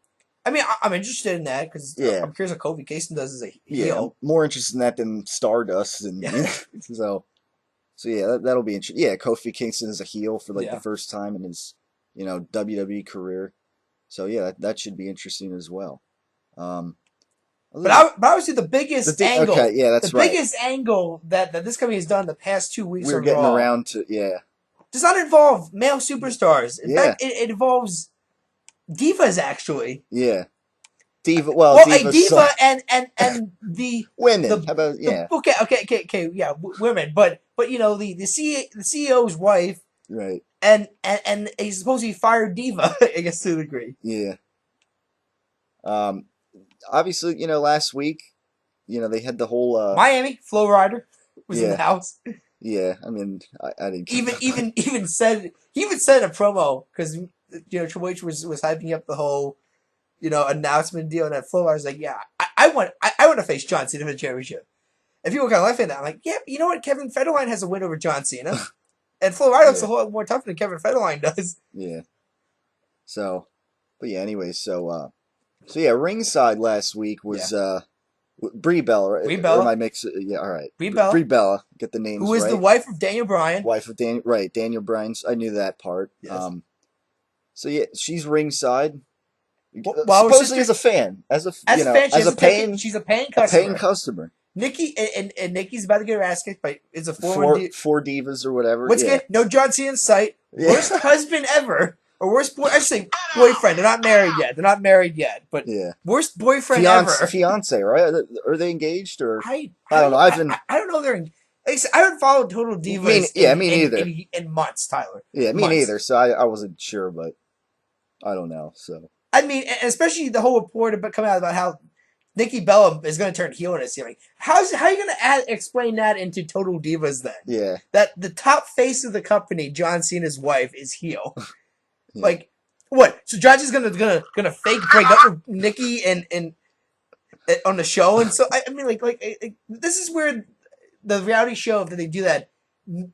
I mean, I'm interested in that because I'm curious what Kofi Kingston does as a heel. I'm more interested in that than Stardust, and so yeah, that'll be interesting. Yeah, Kofi Kingston is a heel for the first time in his WWE career, so yeah, that should be interesting as well. But obviously the biggest angle, the biggest angle that this company has done the past 2 weeks we're getting around to does not involve male superstars. In fact, it involves divas actually. Yeah. Diva. A diva and the women. How about okay, yeah, women. But the CEO's wife, right? And he's supposed to be fired diva, I guess to a degree. Yeah. Obviously, last week, they had the whole Miami Flow Rider was in the house. Yeah, I mean, I didn't even said a promo because Triple H was hyping up the whole announcement deal, and that Flow Rider was like, yeah, I want to face John Cena for the championship. And people were kind of laughing at that. I'm like, yeah, you know what? Kevin Federline has a win over John Cena, and Flow Rider looks a whole lot more tougher than Kevin Federline does. Yeah. So, but yeah, anyway, so yeah, ringside last week was Brie Bella, right? Brie Bella. Or am I mixing? Yeah, all right. Brie Bella. Brie Bella. Get the names right. Who is the wife of Daniel Bryan. Wife of Daniel, right. Daniel Bryan's. I knew that part. Yes. So yeah, she's ringside. Well, supposedly as a fan. She's a paying customer. A paying customer. Nikki and Nikki's about to get her ass kicked by it's a four divas or whatever. Once again, no John Cena in sight. Yeah. Worst husband ever. Or worst boy. I say boyfriend. They're not married yet. But worst boyfriend ever. Fiance, right? Are they engaged or? I don't know. I don't know. I haven't followed Total Divas. Me neither. In months, Tyler. Yeah, me neither. So I wasn't sure, but I don't know. So I mean, especially the whole report about coming out about how Nikki Bella is going to turn heel in this year. Like, how are you going to explain that into Total Divas then? Yeah. That the top face of the company, John Cena's wife, is heel. Yeah. Like, what? So John Cena's gonna fake break up with Nikki and on the show, and so I mean, like this is where the reality show that they do that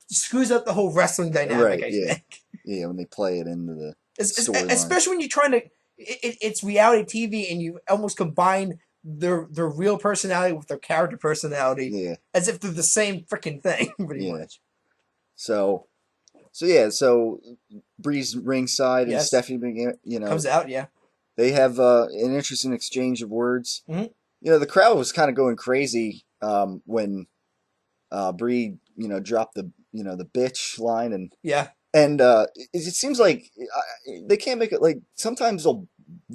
screws up the whole wrestling dynamic. Right? I think. Yeah, when they play it into the storyline, especially when you're trying to, it's reality TV, and you almost combine their real personality with their character personality, as if they're the same freaking thing, pretty much. So Bree's ringside and Stephanie, comes out. Yeah, they have an interesting exchange of words. Mm-hmm. The crowd was kind of going crazy when Bree, dropped the the bitch line and it seems like they can't make it, like sometimes they'll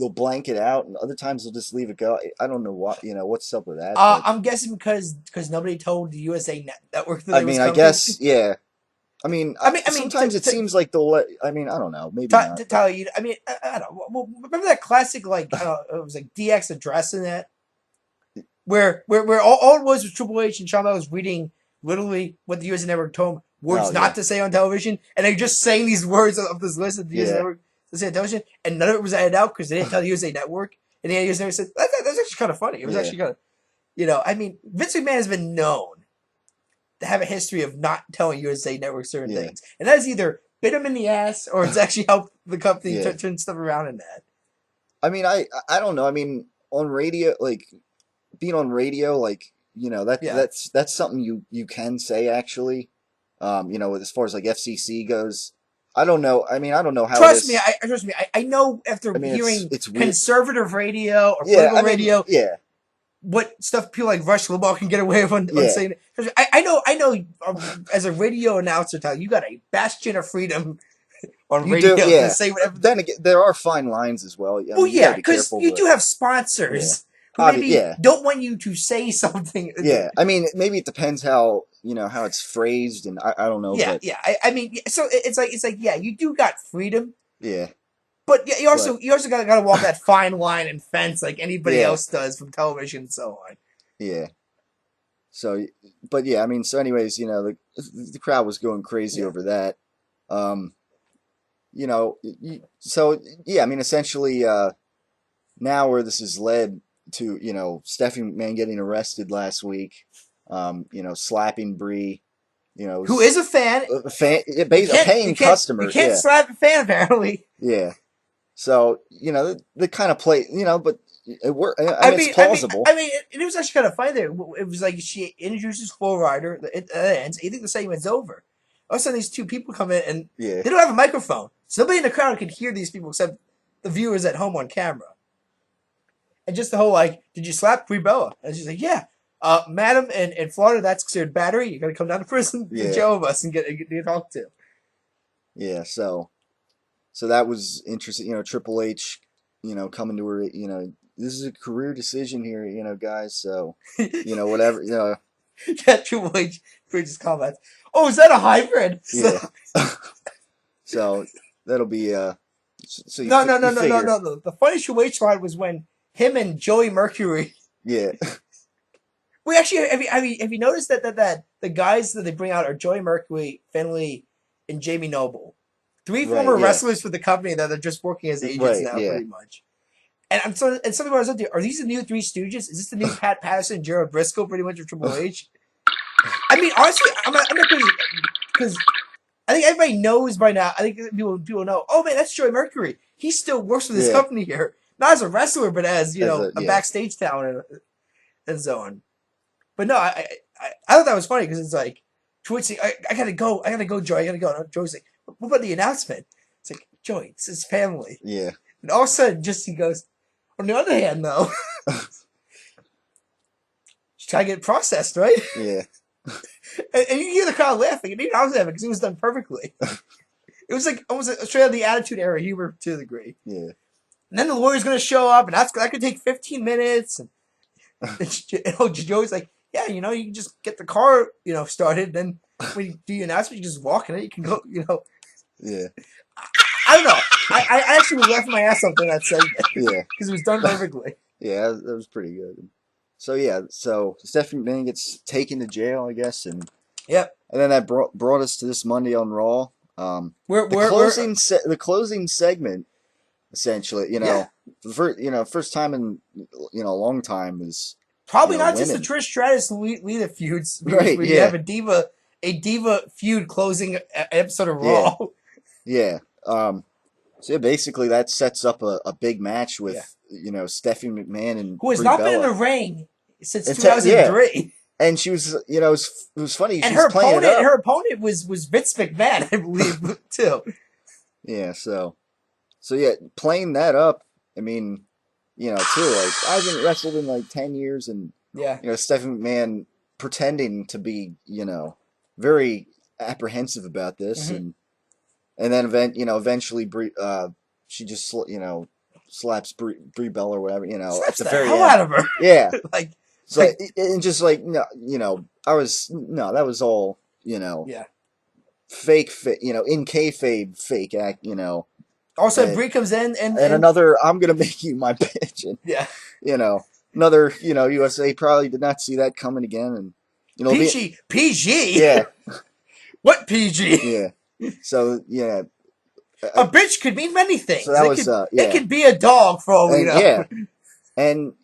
blank it out and other times they'll just leave it go. I don't know what's up with that. I'm guessing because nobody told the USA Network that I guess sometimes it seems like they'll let. I don't know. Maybe not. To tell you, I don't know. Well, remember that classic, like, it was like DX addressing that, where all it was Triple H and Shawn was reading literally what the USA Network told him words not to say on television, and they're just saying these words of this list of the USA Network to say on television, and none of it was edited out because they didn't tell the USA Network, and the USA Network said that's actually kind of funny. It was actually kind of, Vince McMahon has been known to have a history of not telling USA Network certain things. And that has either bit him in the ass or it's actually helped the company turn stuff around in that. I don't know. On radio, like, being on radio, like, that's something you can say, actually. As far as, like, FCC goes. I don't know. I don't know how Trust me, I know after hearing it's conservative radio or political radio. Yeah. What stuff people like Rush Limbaugh can get away with on saying it. I know. As a radio announcer, Tyler, you got a bastion of freedom on radio to say whatever. Then again, there are fine lines as well. Because you do have sponsors who maybe don't want you to say something. Yeah, maybe it depends how how it's phrased, and I don't know. So it's like you do got freedom. Yeah. But you also got to walk that fine line and fence like anybody else does from television and so on. Yeah. So, but yeah, I mean, so anyways, the crowd was going crazy over that. So yeah, I mean, essentially, now where this has led to, Stephanie McMahon getting arrested last week, slapping Brie, who is a fan, a paying customer. You can't slap a fan apparently. Yeah. So the kind of play, but it worked. I mean, it's plausible. It was actually kind of funny there. It was like she introduces Flow Rider, it ends. You think the segment's over. All of a sudden, these two people come in and they don't have a microphone, so nobody in the crowd can hear these people except the viewers at home on camera. And just the whole did you slap Brie Bella? And she's like, yeah. Madam, in Florida, that's considered battery. You got to come down to prison, the Joe of us, and get talked to. Yeah. So that was interesting. Triple H, coming to her. This is a career decision here. Guys. So whatever. Yeah, Triple H Bridges comments. Oh, is that a hybrid? Yeah. So that'll be So no. The funny Triple H line was when him and Joey Mercury. Yeah. We actually have you noticed that the guys that they bring out are Joey Mercury, Finlay, and Jamie Noble, three former wrestlers for the company that are just working as agents now, pretty much. And something when I was up there, are these the new Three Stooges? Is this the new Pat Patterson, Gerald Briscoe, pretty much, of Triple H? I mean, honestly, I'm not because I think everybody knows by now. I think people know. Oh man, that's Joey Mercury. He still works for this company here, not as a wrestler, but as a backstage talent and so on. But no, I thought that was funny because it's like, Joey's saying, I gotta go, Joey, I gotta go. And Joey's like, what about the announcement? It's like, Joey, it's his family. Yeah. And all of a sudden, he goes, on the other hand, though, she's trying to get processed, right? Yeah. and you hear the crowd laughing, and even I was laughing because it was done perfectly. It was like almost straight out of the Attitude Era humor to a degree. Yeah. And then the lawyer's gonna show up, and that could take 15 minutes. And Joey's like, yeah, you can just get the car, started. Then when you do your announcement, you just walk in it. You can go, Yeah. I don't know. I actually was laughing my ass off in that segment. Yeah. Because it was done perfectly. Yeah, that was pretty good. So yeah, Stephanie McMahon gets taken to jail, I guess, and yep. And then that brought us to this Monday on Raw. The closing segment, essentially, first time in a long time is. Probably not women. Just the Trish Stratus Lita feuds. Right, where you have a diva feud closing episode of Raw. Yeah. So basically that sets up a big match with Stephanie McMahon and who has not been in the ring since 2003. And she was, it was funny. And her opponent was Vince McMahon, I believe, too. Yeah. So playing that up. I mean. Too, I haven't wrestled in 10 years, and Stephanie McMahon pretending to be, very apprehensive about this, and then eventually she just slaps Brie Bella or whatever, at the very hell out of her. Yeah, and just that was all fake, in kayfabe fake act, Also, Brie comes in and another, I'm going to make you my bitch. And, another, USA probably did not see that coming again. And, PG? Yeah. What PG? Yeah. So, yeah. A bitch could mean many things. So that was, It could be a dog for all we know. Yeah. And,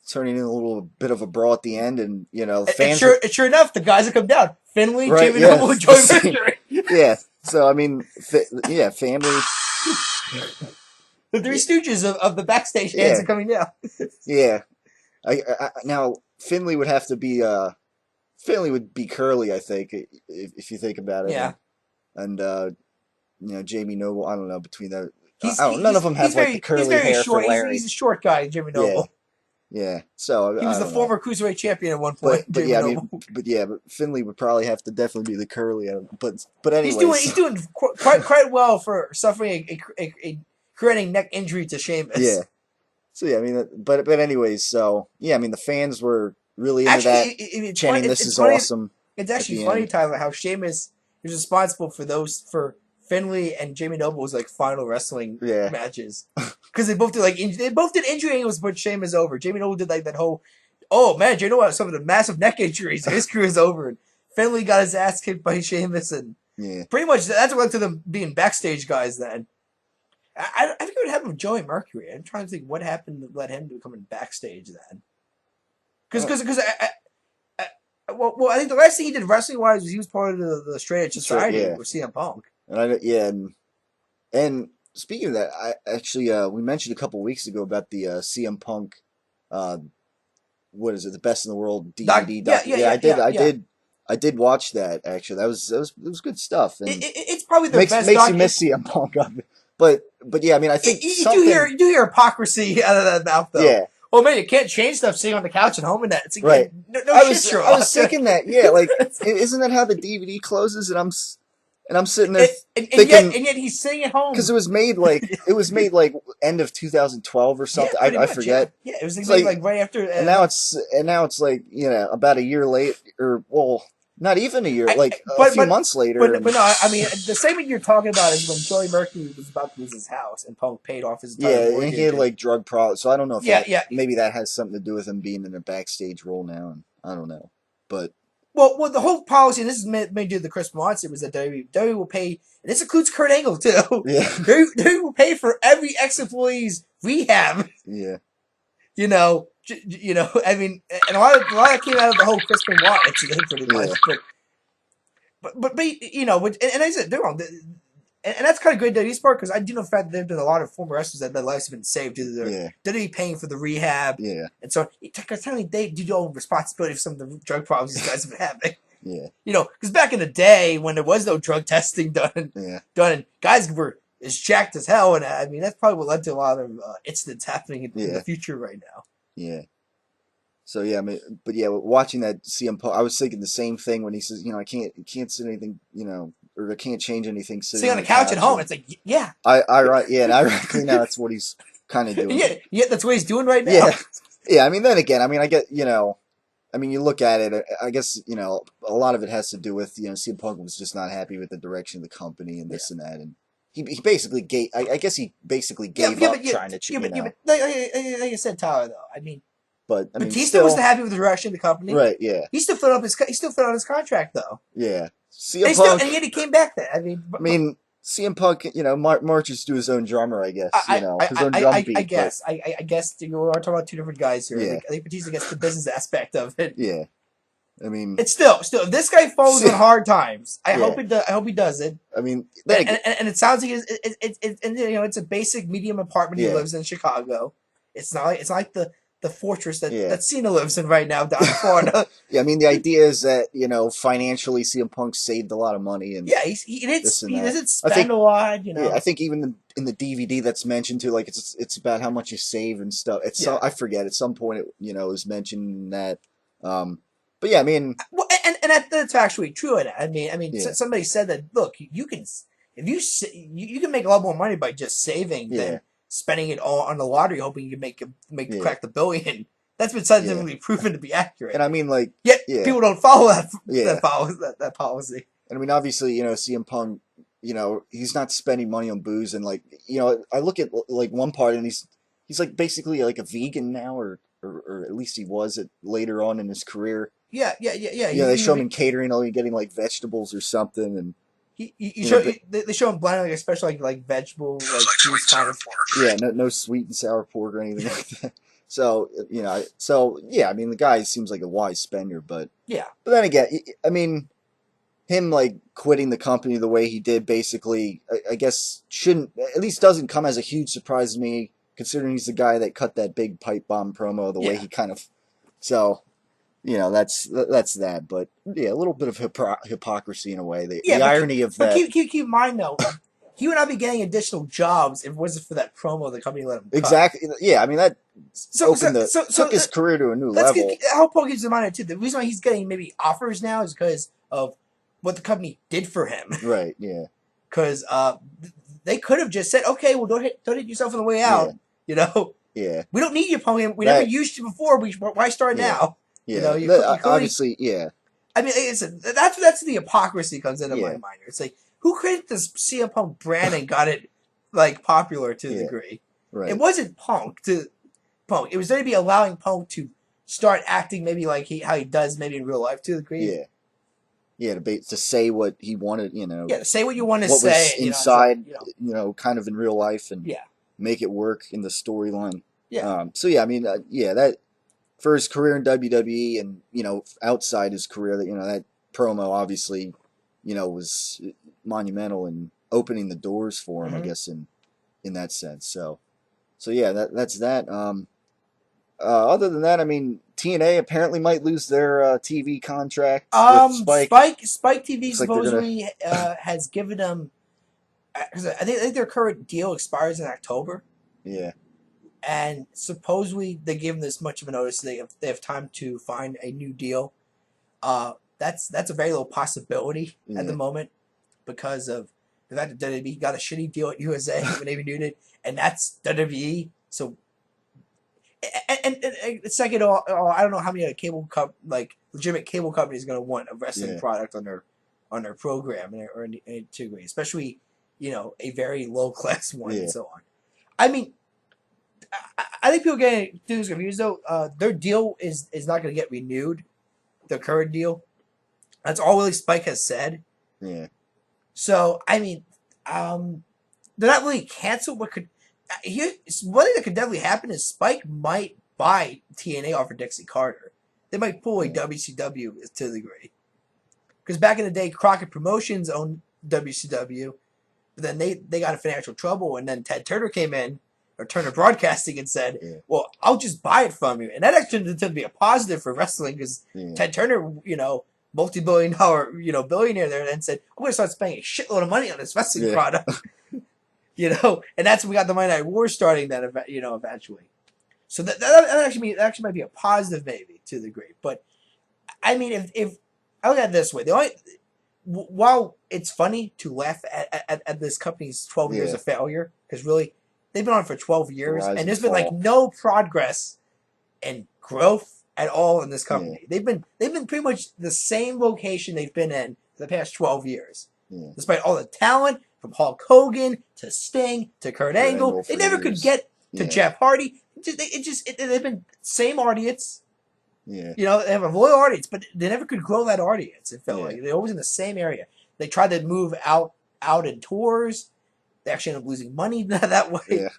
turning in a little bit of a brawl at the end, and, fans. Sure enough, the guys that come down. Finlay, Jamie Noble, and Joey Mercury. Yeah. So, I mean, family. The Three Stooges of the backstage hands are coming down. Yeah. Now, Finlay would have to be, Finlay would be curly, I think, if you think about it. Yeah. And Jamie Noble, I don't know, between that. None of them have, the curly hair short. for Larry. He's a short guy, Jamie Noble. Yeah. So he was the former cruiserweight champion at one point. But Finlay would probably have to definitely be the curly. But anyway, he's doing quite well for suffering a creating neck injury to Sheamus. Yeah. So yeah, I mean, but anyways, so yeah, I mean, the fans were really into that, chanting, "This is awesome." It's actually funny, Tyler, how Sheamus is responsible for Finlay and Jamie Noble's final wrestling matches. Because they both did injury angles to put Sheamus over. Jamie Noble did that whole Oh man, do you know what? Some of the massive neck injuries. His career is over. And Finley got his ass kicked by Sheamus, and pretty much that's what led to them being backstage guys. Then I think what happened with Joey Mercury. I'm trying to think what happened that led him to becoming backstage then. Because I think the last thing he did wrestling wise was he was part of the Straight Edge Society with CM Punk. And speaking of that, I actually we mentioned a couple weeks ago about the CM Punk, what is it, the Best in the World DVD. I did watch that actually. It was good stuff. And it's probably the best. Makes you miss CM Punk, but yeah, I mean, I think you do hear hypocrisy out of that mouth though. Yeah. Oh man, you can't change stuff sitting on the couch at home and that. It's like, right. I was thinking that. Yeah, like isn't that how the DVD closes? And I'm sitting there thinking, and yet he's sitting at home because it was made like end of 2012 or something. Yeah, I forget. Yeah, it was like right after. And now it's like about a year late, or not even a year, a few months later. But no, I mean the segment you're talking about is when Joey Mercury was about to lose his house and Punk paid off his entire mortgage. And he had drug problems. So I don't know if maybe that has something to do with him being in a backstage role now. And I don't know, but. Well, the whole policy, and this is made due to the Chris Benoit, was that WWE will pay, and this includes Kurt Angle too. Yeah, WWE will pay for every ex-employee's rehab. Yeah, I mean, and a lot of that came out of the whole Chris Benoit incident, pretty much. But and I said they're wrong. And that's kind of great WWE's part, because I do know the fact that there have been a lot of former wrestlers that their lives have been saved due to their WWE paying for the rehab. Yeah. And so, technically, they do own responsibility for some of the drug problems these guys have been having. Yeah. Because back in the day when there was no drug testing done, and guys were as jacked as hell, and I mean, that's probably what led to a lot of incidents happening in the future right now. Yeah. So, yeah, I mean, but yeah, watching that CM Punk, I was thinking the same thing when he says, I can't say anything, or I can't change anything sitting on the couch at home. It's like, yeah. Ironically now that's what he's kind of doing. Yeah, that's what he's doing right now. Yeah. Yeah, I mean, then again, I get, I mean, you look at it, I guess, a lot of it has to do with, CM Punk was just not happy with the direction of the company and this and that. And he basically gave, I guess he basically gave up trying to, like I said, Tyler, though, I mean, but Batista wasn't happy with the direction of the company, right? Yeah, he still filled out his contract though. Yeah, CM Punk, and yet he came back there. I mean, CM Punk, marches to his own drummer, I guess. His own drum beat. I guess you are talking about two different guys here. Yeah. I think Batista gets the business aspect of it. Yeah, I mean, it's still if this guy falls on hard times, I hope he does it. I mean, and it sounds like it's a basic medium apartment he lives in Chicago. It's not like the fortress that Cena lives in right now down in Florida. Yeah, I mean, the idea is that, financially CM Punk saved a lot of money. And he doesn't spend a lot, Yeah, I think even in the DVD that's mentioned too, like, it's about how much you save and stuff. I forget, at some point it, is mentioned that, but yeah, I mean. Well, and that's actually true. I mean, somebody said that, look, you can make a lot more money by just saving than spending it all on the lottery, hoping you can crack the billion. That's been scientifically proven to be accurate. And I mean, like, people don't follow that policy. And I mean, obviously, CM Punk, he's not spending money on booze, and like, I look at like one part, and he's like basically like a vegan now, or at least he was later on in his career. Yeah. They show him in catering, getting like vegetables or something, and. They show him blending like a special like vegetable juice kind of. Yeah, no sweet and sour pork or anything like that. So I mean, the guy seems like a wise spender, but then again, I mean, him like quitting the company the way he did, basically, I guess doesn't come as a huge surprise to me, considering he's the guy that cut that big pipe bomb promo the way he kind of. So. That's that, but a little bit of hypocrisy in a way. The irony of that. But keep in mind though, he would not be getting additional jobs if it wasn't for that promo the company let him cut. Exactly. Yeah, I mean that took his career to a new level. How keeps in mind too. The reason why he's getting maybe offers now is because of what the company did for him. Right. Yeah. Because they could have just said, "Okay, well, don't hit yourself on the way out." Yeah. We don't need you, Punk. We never used you before. Why start now? Yeah, obviously, yeah. I mean, that's the hypocrisy comes into my mind. It's like, who created this CM Punk brand and got it like popular to a degree? Right. It wasn't Punk. It was going to be allowing Punk to start acting maybe like how he does maybe in real life to the degree. Yeah. Yeah, to say what he wanted, Yeah, to say what you want to what say. was inside, kind of in real life, and yeah, make it work in the storyline. Yeah. So yeah, I mean, that for his career in WWE and outside his career, that promo obviously, was monumental in opening the doors for him, I guess in that sense. So yeah, that's that. Other than that, I mean, TNA apparently might lose their TV contract with Spike TV Looks supposedly has given them. Cause I think their current deal expires in October. Yeah. And supposedly they give them this much of a notice. They have time to find a new deal. That's a very low possibility at the moment because of the fact that WWE got a shitty deal at USA when they renewed it, and that's WWE. So, and second, I don't know how many legitimate cable companies are going to want a wrestling product on their program or integrate, especially a very low class one and so on. I mean, I think people getting things confused though. Their deal is not going to get renewed. Their current deal. That's all Willie Spike has said. Yeah. So I mean, they're not really canceled. What could one thing that could definitely happen is Spike might buy TNA off of Dixie Carter. They might pull a WCW to the degree. Because back in the day, Crockett Promotions owned WCW, but then they got in financial trouble, and then Ted Turner came in, or Turner Broadcasting, and said, well, I'll just buy it from you. And that actually turned to be a positive for wrestling, because Ted Turner, multi-billion-dollar, billionaire there, then said, I'm going to start spending a shitload of money on this wrestling product. And that's when we got the Monday Night War starting then, eventually. So that actually might be a positive maybe to the degree. But, I mean, if I look at it this way, while it's funny to laugh at this company's 12 years of failure, because really, they've been on for 12 years, and there's been no progress and growth at all in this company. They've been pretty much the same location they've been in for the past 12 years. Despite all the talent, from Hulk Hogan to Sting to Kurt Angle, they never could get to Jeff Hardy. They've been same audience. They have a loyal audience, but they never could grow that audience. It felt like they're always in the same area. They tried to move out in tours. They actually ended up losing money that way. Yeah.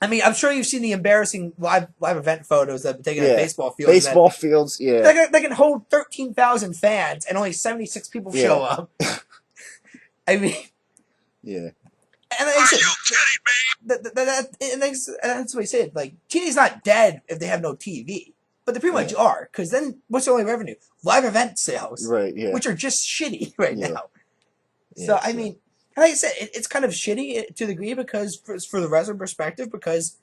I mean, I'm sure you've seen the embarrassing live event photos that have been taken at baseball fields. Baseball fields, They can hold 13,000 fans and only 76 people show up. I mean... Yeah. And like I said, that's what I said. Like, TV's not dead if they have no TV. But they pretty much are. Because then, what's the only revenue? Live event sales. Right, yeah. Which are just shitty now. So, I mean... Like I said, it's kind of shitty to the degree because for the wrestling perspective, because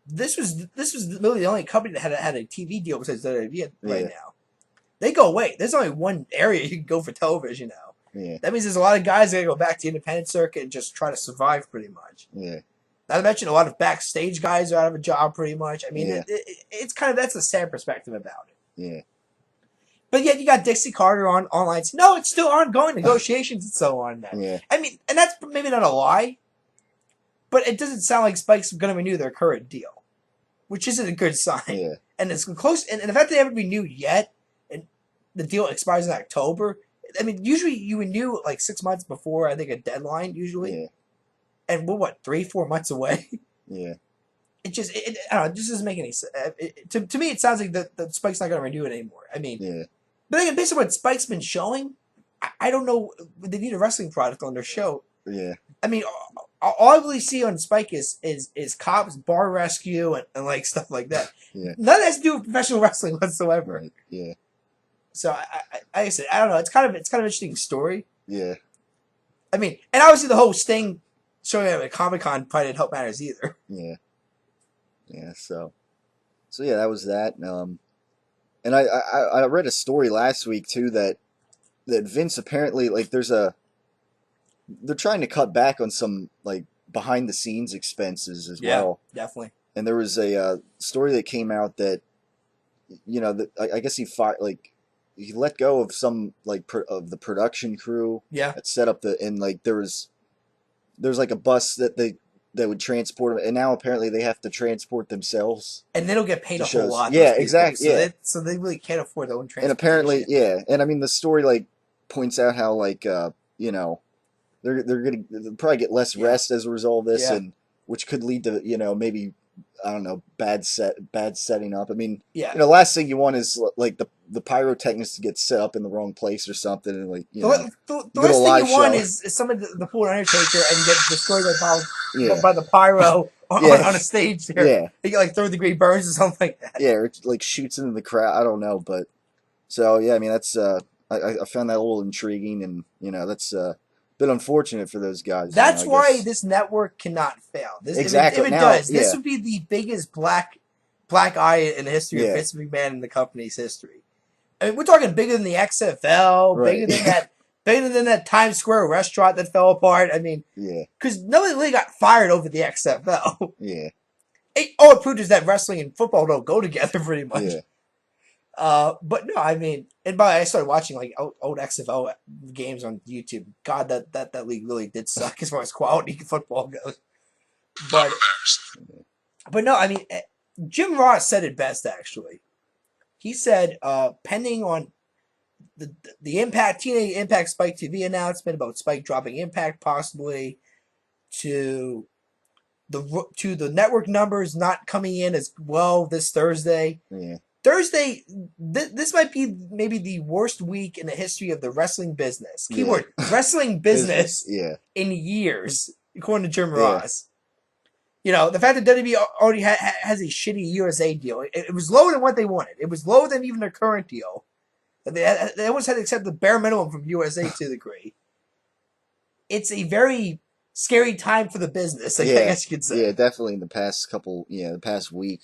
this was literally the only company that had a TV deal besides WWE right now. They go away. There's only one area you can go for television now. Yeah. That means there's a lot of guys that are going to go back to the independent circuit and just try to survive pretty much. Yeah. Not to mention a lot of backstage guys are out of a job pretty much. I mean, it's kind of, that's a sad perspective about it. Yeah. But yet you got Dixie Carter online. No, it's still ongoing negotiations and so on. Yeah. I mean, and that's maybe not a lie, but it doesn't sound like Spike's going to renew their current deal, which isn't a good sign. Yeah. And it's close. And the fact that they haven't renewed yet, and the deal expires in October. I mean, usually you renew like 6 months before, I think, a deadline, usually. Yeah. And we're, 3-4 months away? Yeah. It just, I don't know, it just doesn't make any sense. To me, it sounds like that Spike's not going to renew it anymore. I mean, but again, based on what Spike's been showing, I don't know, they need a wrestling product on their show. Yeah. I mean, all I really see on Spike is cops, bar rescue, and like stuff like that. Yeah. None of that has to do with professional wrestling whatsoever. Right. Yeah. So I said, I don't know. It's kind of an interesting story. Yeah. I mean, and obviously the whole Sting showing up at Comic-Con probably didn't help matters either. Yeah. Yeah. So yeah, that was that. And I read a story last week too that Vince apparently, like, they're trying to cut back on some like behind the scenes expenses as well. Yeah, definitely. And there was a story that came out that, that I guess he let go of some of the production crew. Yeah. That set up and like there's like a bus that that would transport them, and now apparently they have to transport themselves. And they don't get paid a whole lot. Yeah, exactly. So so they really can't afford their own transportation. And apparently, and I mean the story like points out how like you know they'll probably get less rest as a result of this, and which could lead to maybe I don't know bad setting up. I mean, the last thing you want is like the pyrotechnics to get set up in the wrong place or something, and like the last thing you want is someone to pull an Undertaker and get destroyed by the pyro on a stage there. Yeah, they get like third-degree burns or something like that. Yeah, or it, like shoots into the crowd. I don't know, but so yeah, I mean that's I found that a little intriguing, and that's a bit unfortunate for those guys. That's why this network cannot fail. Exactly. If it does, this would be the biggest black eye in the history of Vince McMahon in the company's history. I mean, we're talking bigger than the XFL, bigger than that Times Square restaurant that fell apart. I mean, because nobody really got fired over the XFL. All it proved is that wrestling and football don't go together pretty much. But no, I mean, and by the way, I started watching like old XFL games on YouTube. God, that league really did suck as far as quality football goes. But no, I mean, Jim Ross said it best actually. He said, pending on the Impact TNA Impact Spike TV announcement about Spike dropping Impact possibly to the network numbers not coming in as well this Thursday. Thursday, this might be maybe the worst week in the history of the wrestling business. Keyword, wrestling business in years, according to Jim Ross. The fact that WWE already has a shitty USA deal, it was lower than what they wanted. It was lower than even their current deal. They almost had to accept the bare minimum from USA to the degree. It's a very scary time for the business, I guess you could say. Yeah, definitely in the past week.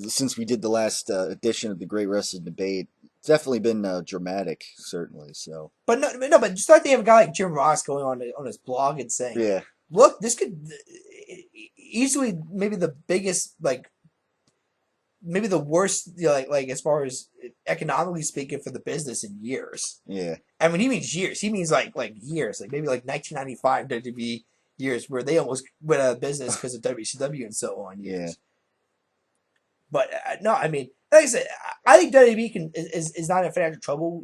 Since we did the last edition of the Great Wrestling Debate, it's definitely been dramatic, certainly. So, but just thought they have a guy like Jim Ross going on his blog and saying, "Look, this could easily maybe the biggest, like, maybe the worst, like as far as economically speaking for the business in years." And when he means years, he means like years, like maybe like 1995 WWE years where they almost went out of business because of WCW and so on. But no, I mean, like I said, I think WWE is not in financial trouble.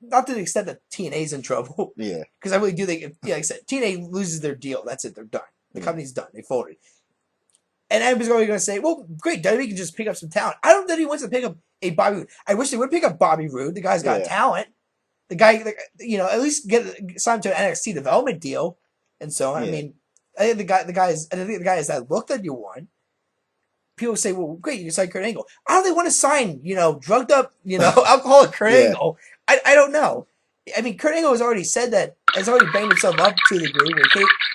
Not to the extent that TNA's in trouble. Because I really do think, like I said, TNA loses their deal. That's it. They're done. The company's done. They folded. And everybody's going to say, well, great, WWE can just pick up some talent. I don't think he wants to pick up a Bobby Roode. I wish they would pick up Bobby Roode. The guy's got talent. The guy, at least get signed to an NXT development deal and so on. I mean, I think the guy has that look that you want. People say, well, great, you can sign Kurt Angle. How do they want to sign, drugged up, alcoholic Kurt Angle? I don't know. I mean, Kurt Angle has already said that, has already banged himself up to the degree where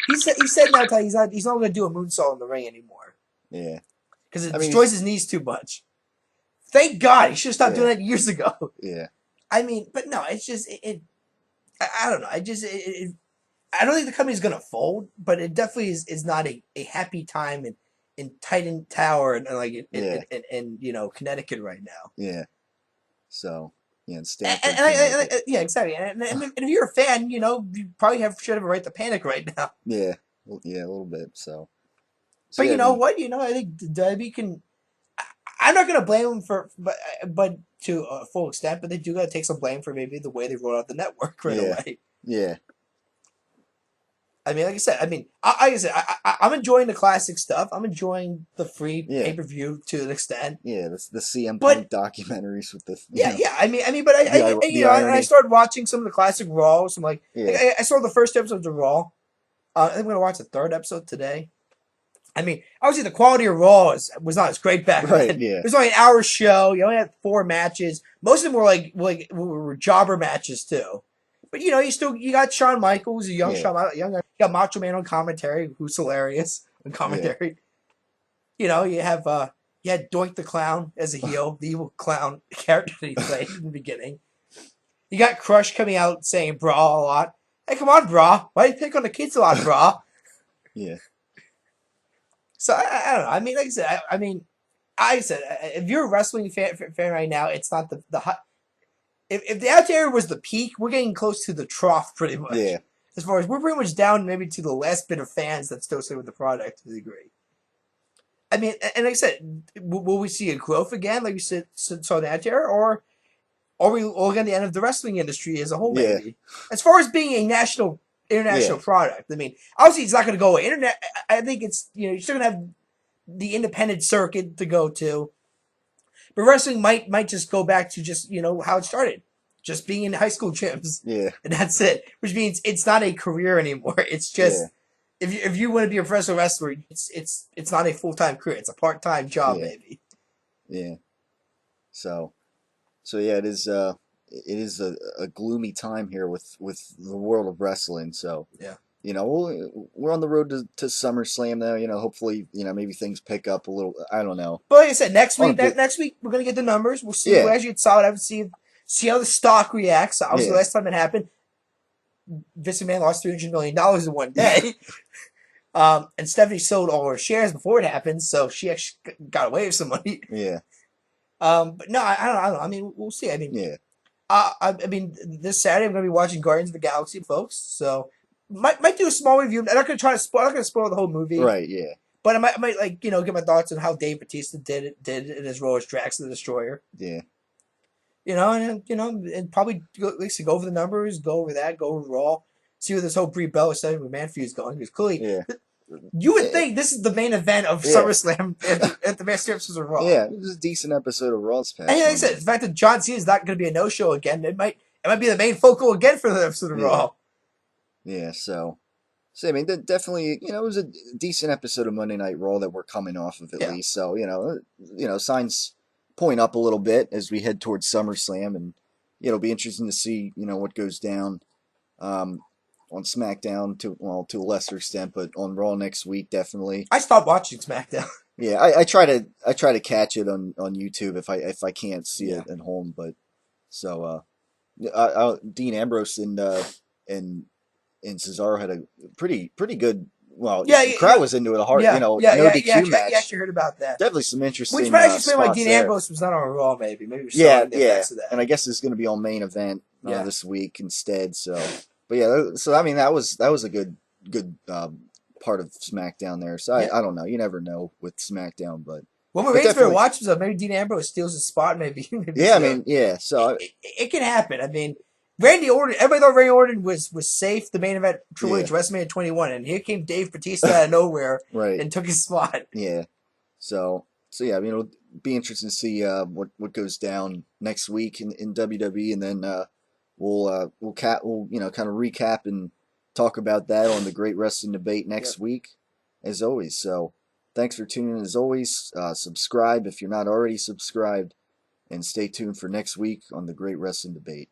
he said now he's not going to do a moonsault in the ring anymore. Because it destroys his knees too much. Thank God. He should have stopped doing that years ago. I mean, but no, it's just, I don't know. I don't think the company's going to fold, but it definitely is not a happy time in Titan Tower and in Connecticut right now. So exactly. And if you're a fan, you probably should have a right to panic right now. A little bit. So but you know what? I think WWE can. I'm not going to blame them but to a full extent. But they do got to take some blame for maybe the way they rolled out the network right away. I mean, like I said, I'm enjoying the classic stuff. I'm enjoying the free pay-per-view to an extent. The CM Punk documentaries with the I started watching some of the classic Raws. I'm like, I saw the first episode of Raw. I think I'm gonna watch the third episode today. I mean, obviously the quality of Raw was not as great back then. It was only an hour show. You only had 4 matches. Most of them were jobber matches too. But you got Shawn Michaels, you got Macho Man on commentary, who's hilarious on commentary. You had Doink the Clown as a heel, the evil clown character that he played in the beginning. You got Crush coming out saying "bra" a lot. Hey, come on, bra! Why do you pick on the kids a lot, bra? So I don't know. I mean, like I said, if you're a wrestling fan right now, it's not the hot. If the Attitude Era was the peak, we're getting close to the trough, pretty much. as far as we're pretty much down maybe to the last bit of fans that still stay with the product to a degree. I mean, and like I said, will we see a growth again, like you saw that year, or are we all going to the end of the wrestling industry as a whole? Maybe as far as being a international product. I mean, obviously it's not going to go away. Internet. I think it's you're still going to have the independent circuit to go to. But wrestling might just go back to just how it started, just being in high school gyms. Yeah, and that's it. Which means it's not a career anymore. It's just if you want to be a professional wrestler, it's not a full-time career. It's a part-time job, maybe. Yeah. So yeah, it is a gloomy time here with the world of wrestling. So we're on the road to SummerSlam now. Hopefully, maybe things pick up a little. I don't know. But like I said, next week we're gonna get the numbers. We'll see. We'll actually get solid. I would see how the stock reacts. Obviously, last time it happened, Vince McMahon lost $300 million in one day. And Stephanie sold all her shares before it happened, so she actually got away with some money. Yeah. But no, I don't know. I mean, we'll see. I mean, I mean, this Saturday I'm gonna be watching Guardians of the Galaxy, folks. So. Might do a small review. I'm not gonna spoil the whole movie. Right. Yeah. But I might get my thoughts on how Dave Bautista did in his role as Drax the Destroyer. Yeah. And probably go over the numbers, go over Raw, see where this whole Brie Bella Stephanie McMahon feud is going. Because clearly, you would think this is the main event of SummerSlam at the Master Episodes of Raw. Yeah, it was a decent episode of Raw's past. And like I said, the fact that John Cena is not going to be a no-show again, it might be the main focal again for the episode of Raw. Yeah, so I mean, definitely, it was a decent episode of Monday Night Raw that we're coming off of at least. So, signs point up a little bit as we head towards SummerSlam, and it'll be interesting to see, what goes down on SmackDown to a lesser extent, but on Raw next week, definitely. I stopped watching SmackDown. Yeah, I try to catch it on YouTube if I can't see it at home, but so Dean Ambrose and Cesaro had a pretty good. Well, the crowd was into it hard. No DQ match. Yeah, actually heard about that. Definitely some interesting. Which might actually explain why Dean Ambrose was not on Raw. Maybe we're of that. And I guess it's going to be on main event this week instead. So, but I mean that was a good part of SmackDown there. So I don't know. You never know with SmackDown, but. Well, my favorite watches maybe Dean Ambrose steals his spot. Maybe. So it can happen. I mean. Randy Orton, everybody thought Randy Orton was safe, the main event, Triple H, WrestleMania 21, and here came Dave Bautista out of nowhere and took his spot. Yeah. So yeah, I mean, it'll be interesting to see what goes down next week in WWE, and then we'll kind of recap and talk about that on the Great Wrestling Debate next week, as always. So thanks for tuning in as always. Subscribe if you're not already subscribed, and stay tuned for next week on the Great Wrestling Debate.